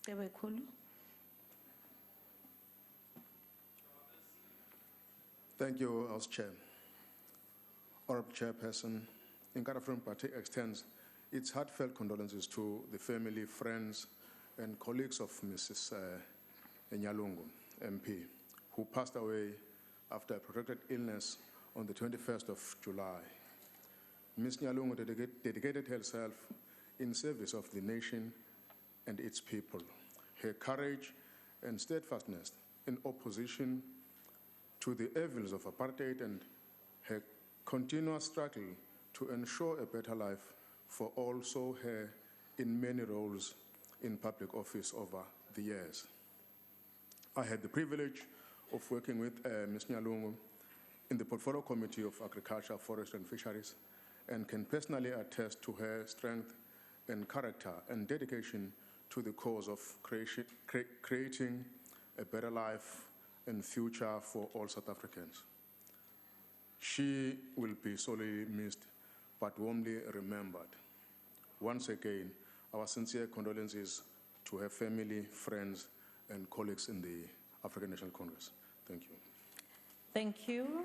Tebekhulu. Thank you, House Chair. Honorable Chairperson, Inkatha Party extends its heartfelt condolences to the family, friends, and colleagues of Mrs. Nyalungu, MP, who passed away after a protracted illness on the 21st of July. Ms. Nyalungu dedicated herself in service of the nation and its people. Her courage and steadfastness in opposition to the evils of apartheid and her continuous struggle to ensure a better life for all saw her in many roles in public office over the years. I had the privilege of working with Ms. Nyalungu in the Portfolio Committee of Agriculture, Forest and Fisheries, and can personally attest to her strength and character and dedication to the cause of creating a better life and future for all South Africans. She will be sorely missed, but warmly remembered. Once again, our sincere condolences to her family, friends, and colleagues in the African National Congress. Thank you. Thank you.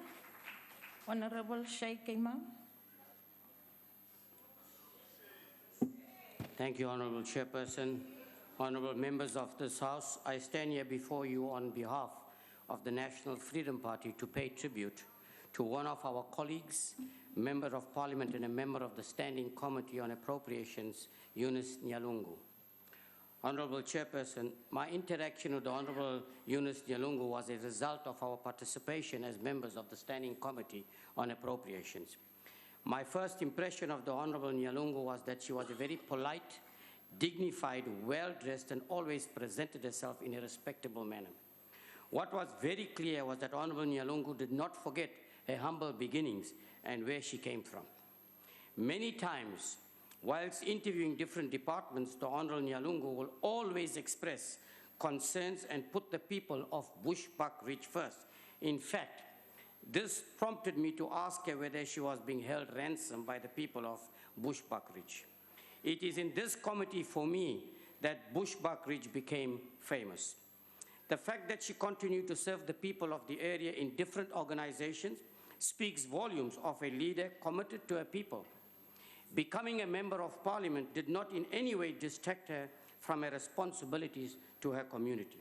Honorable Sheikh Imam. Thank you, Honorable Chairperson. Honorable members of this House, I stand here before you on behalf of the National Freedom Party to pay tribute to one of our colleagues, Member of Parliament and a member of the Standing Committee on Appropriations, Eunice Nyalungu. Honorable Chairperson, my interaction with the Honorable Eunice Nyalungu was a result of our participation as members of the Standing Committee on Appropriations. My first impression of the Honorable Nyalungu was that she was a very polite, dignified, well-dressed, and always presented herself in a respectable manner. What was very clear was that Honorable Nyalungu did not forget her humble beginnings and where she came from. Many times, whilst interviewing different departments, the Honorable Nyalungu will always express concerns and put the people of Bushbuck Ridge first. In fact, this prompted me to ask her whether she was being held ransom by the people of Bushbuck Ridge. It is in this committee for me that Bushbuck Ridge became famous. The fact that she continued to serve the people of the area in different organizations speaks volumes of a leader committed to her people. Becoming a member of parliament did not in any way distract her from her responsibilities to her community.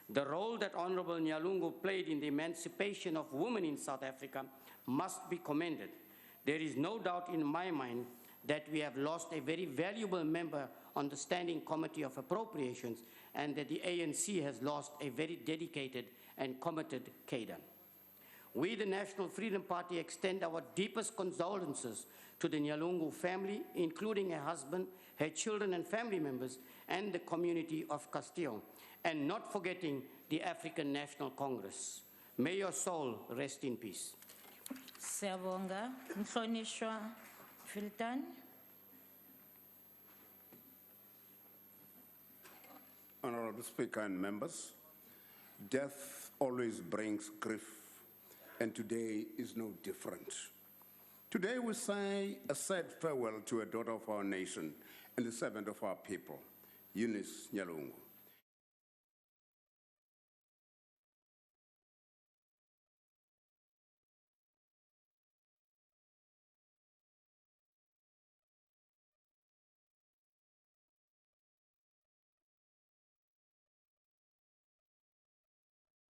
The role that Honorable Nyalungu played in the emancipation of women in South Africa must be commended. There is no doubt in my mind that we have lost a very valuable member on the Standing Committee of Appropriations and that the ANC has lost a very dedicated and committed cadre. We, the National Freedom Party, extend our deepest condolences to the Nyalungu family, including her husband, her children and family members, and the community of Castillo, and not forgetting the African National Congress. May your soul rest in peace. Siyabonga, Mhlonishwa Filton. Honorable Speaker and members, death always brings grief, and today is no different. Today we say a sad farewell to a daughter of our nation and the servant of our people, Eunice Nyalungu.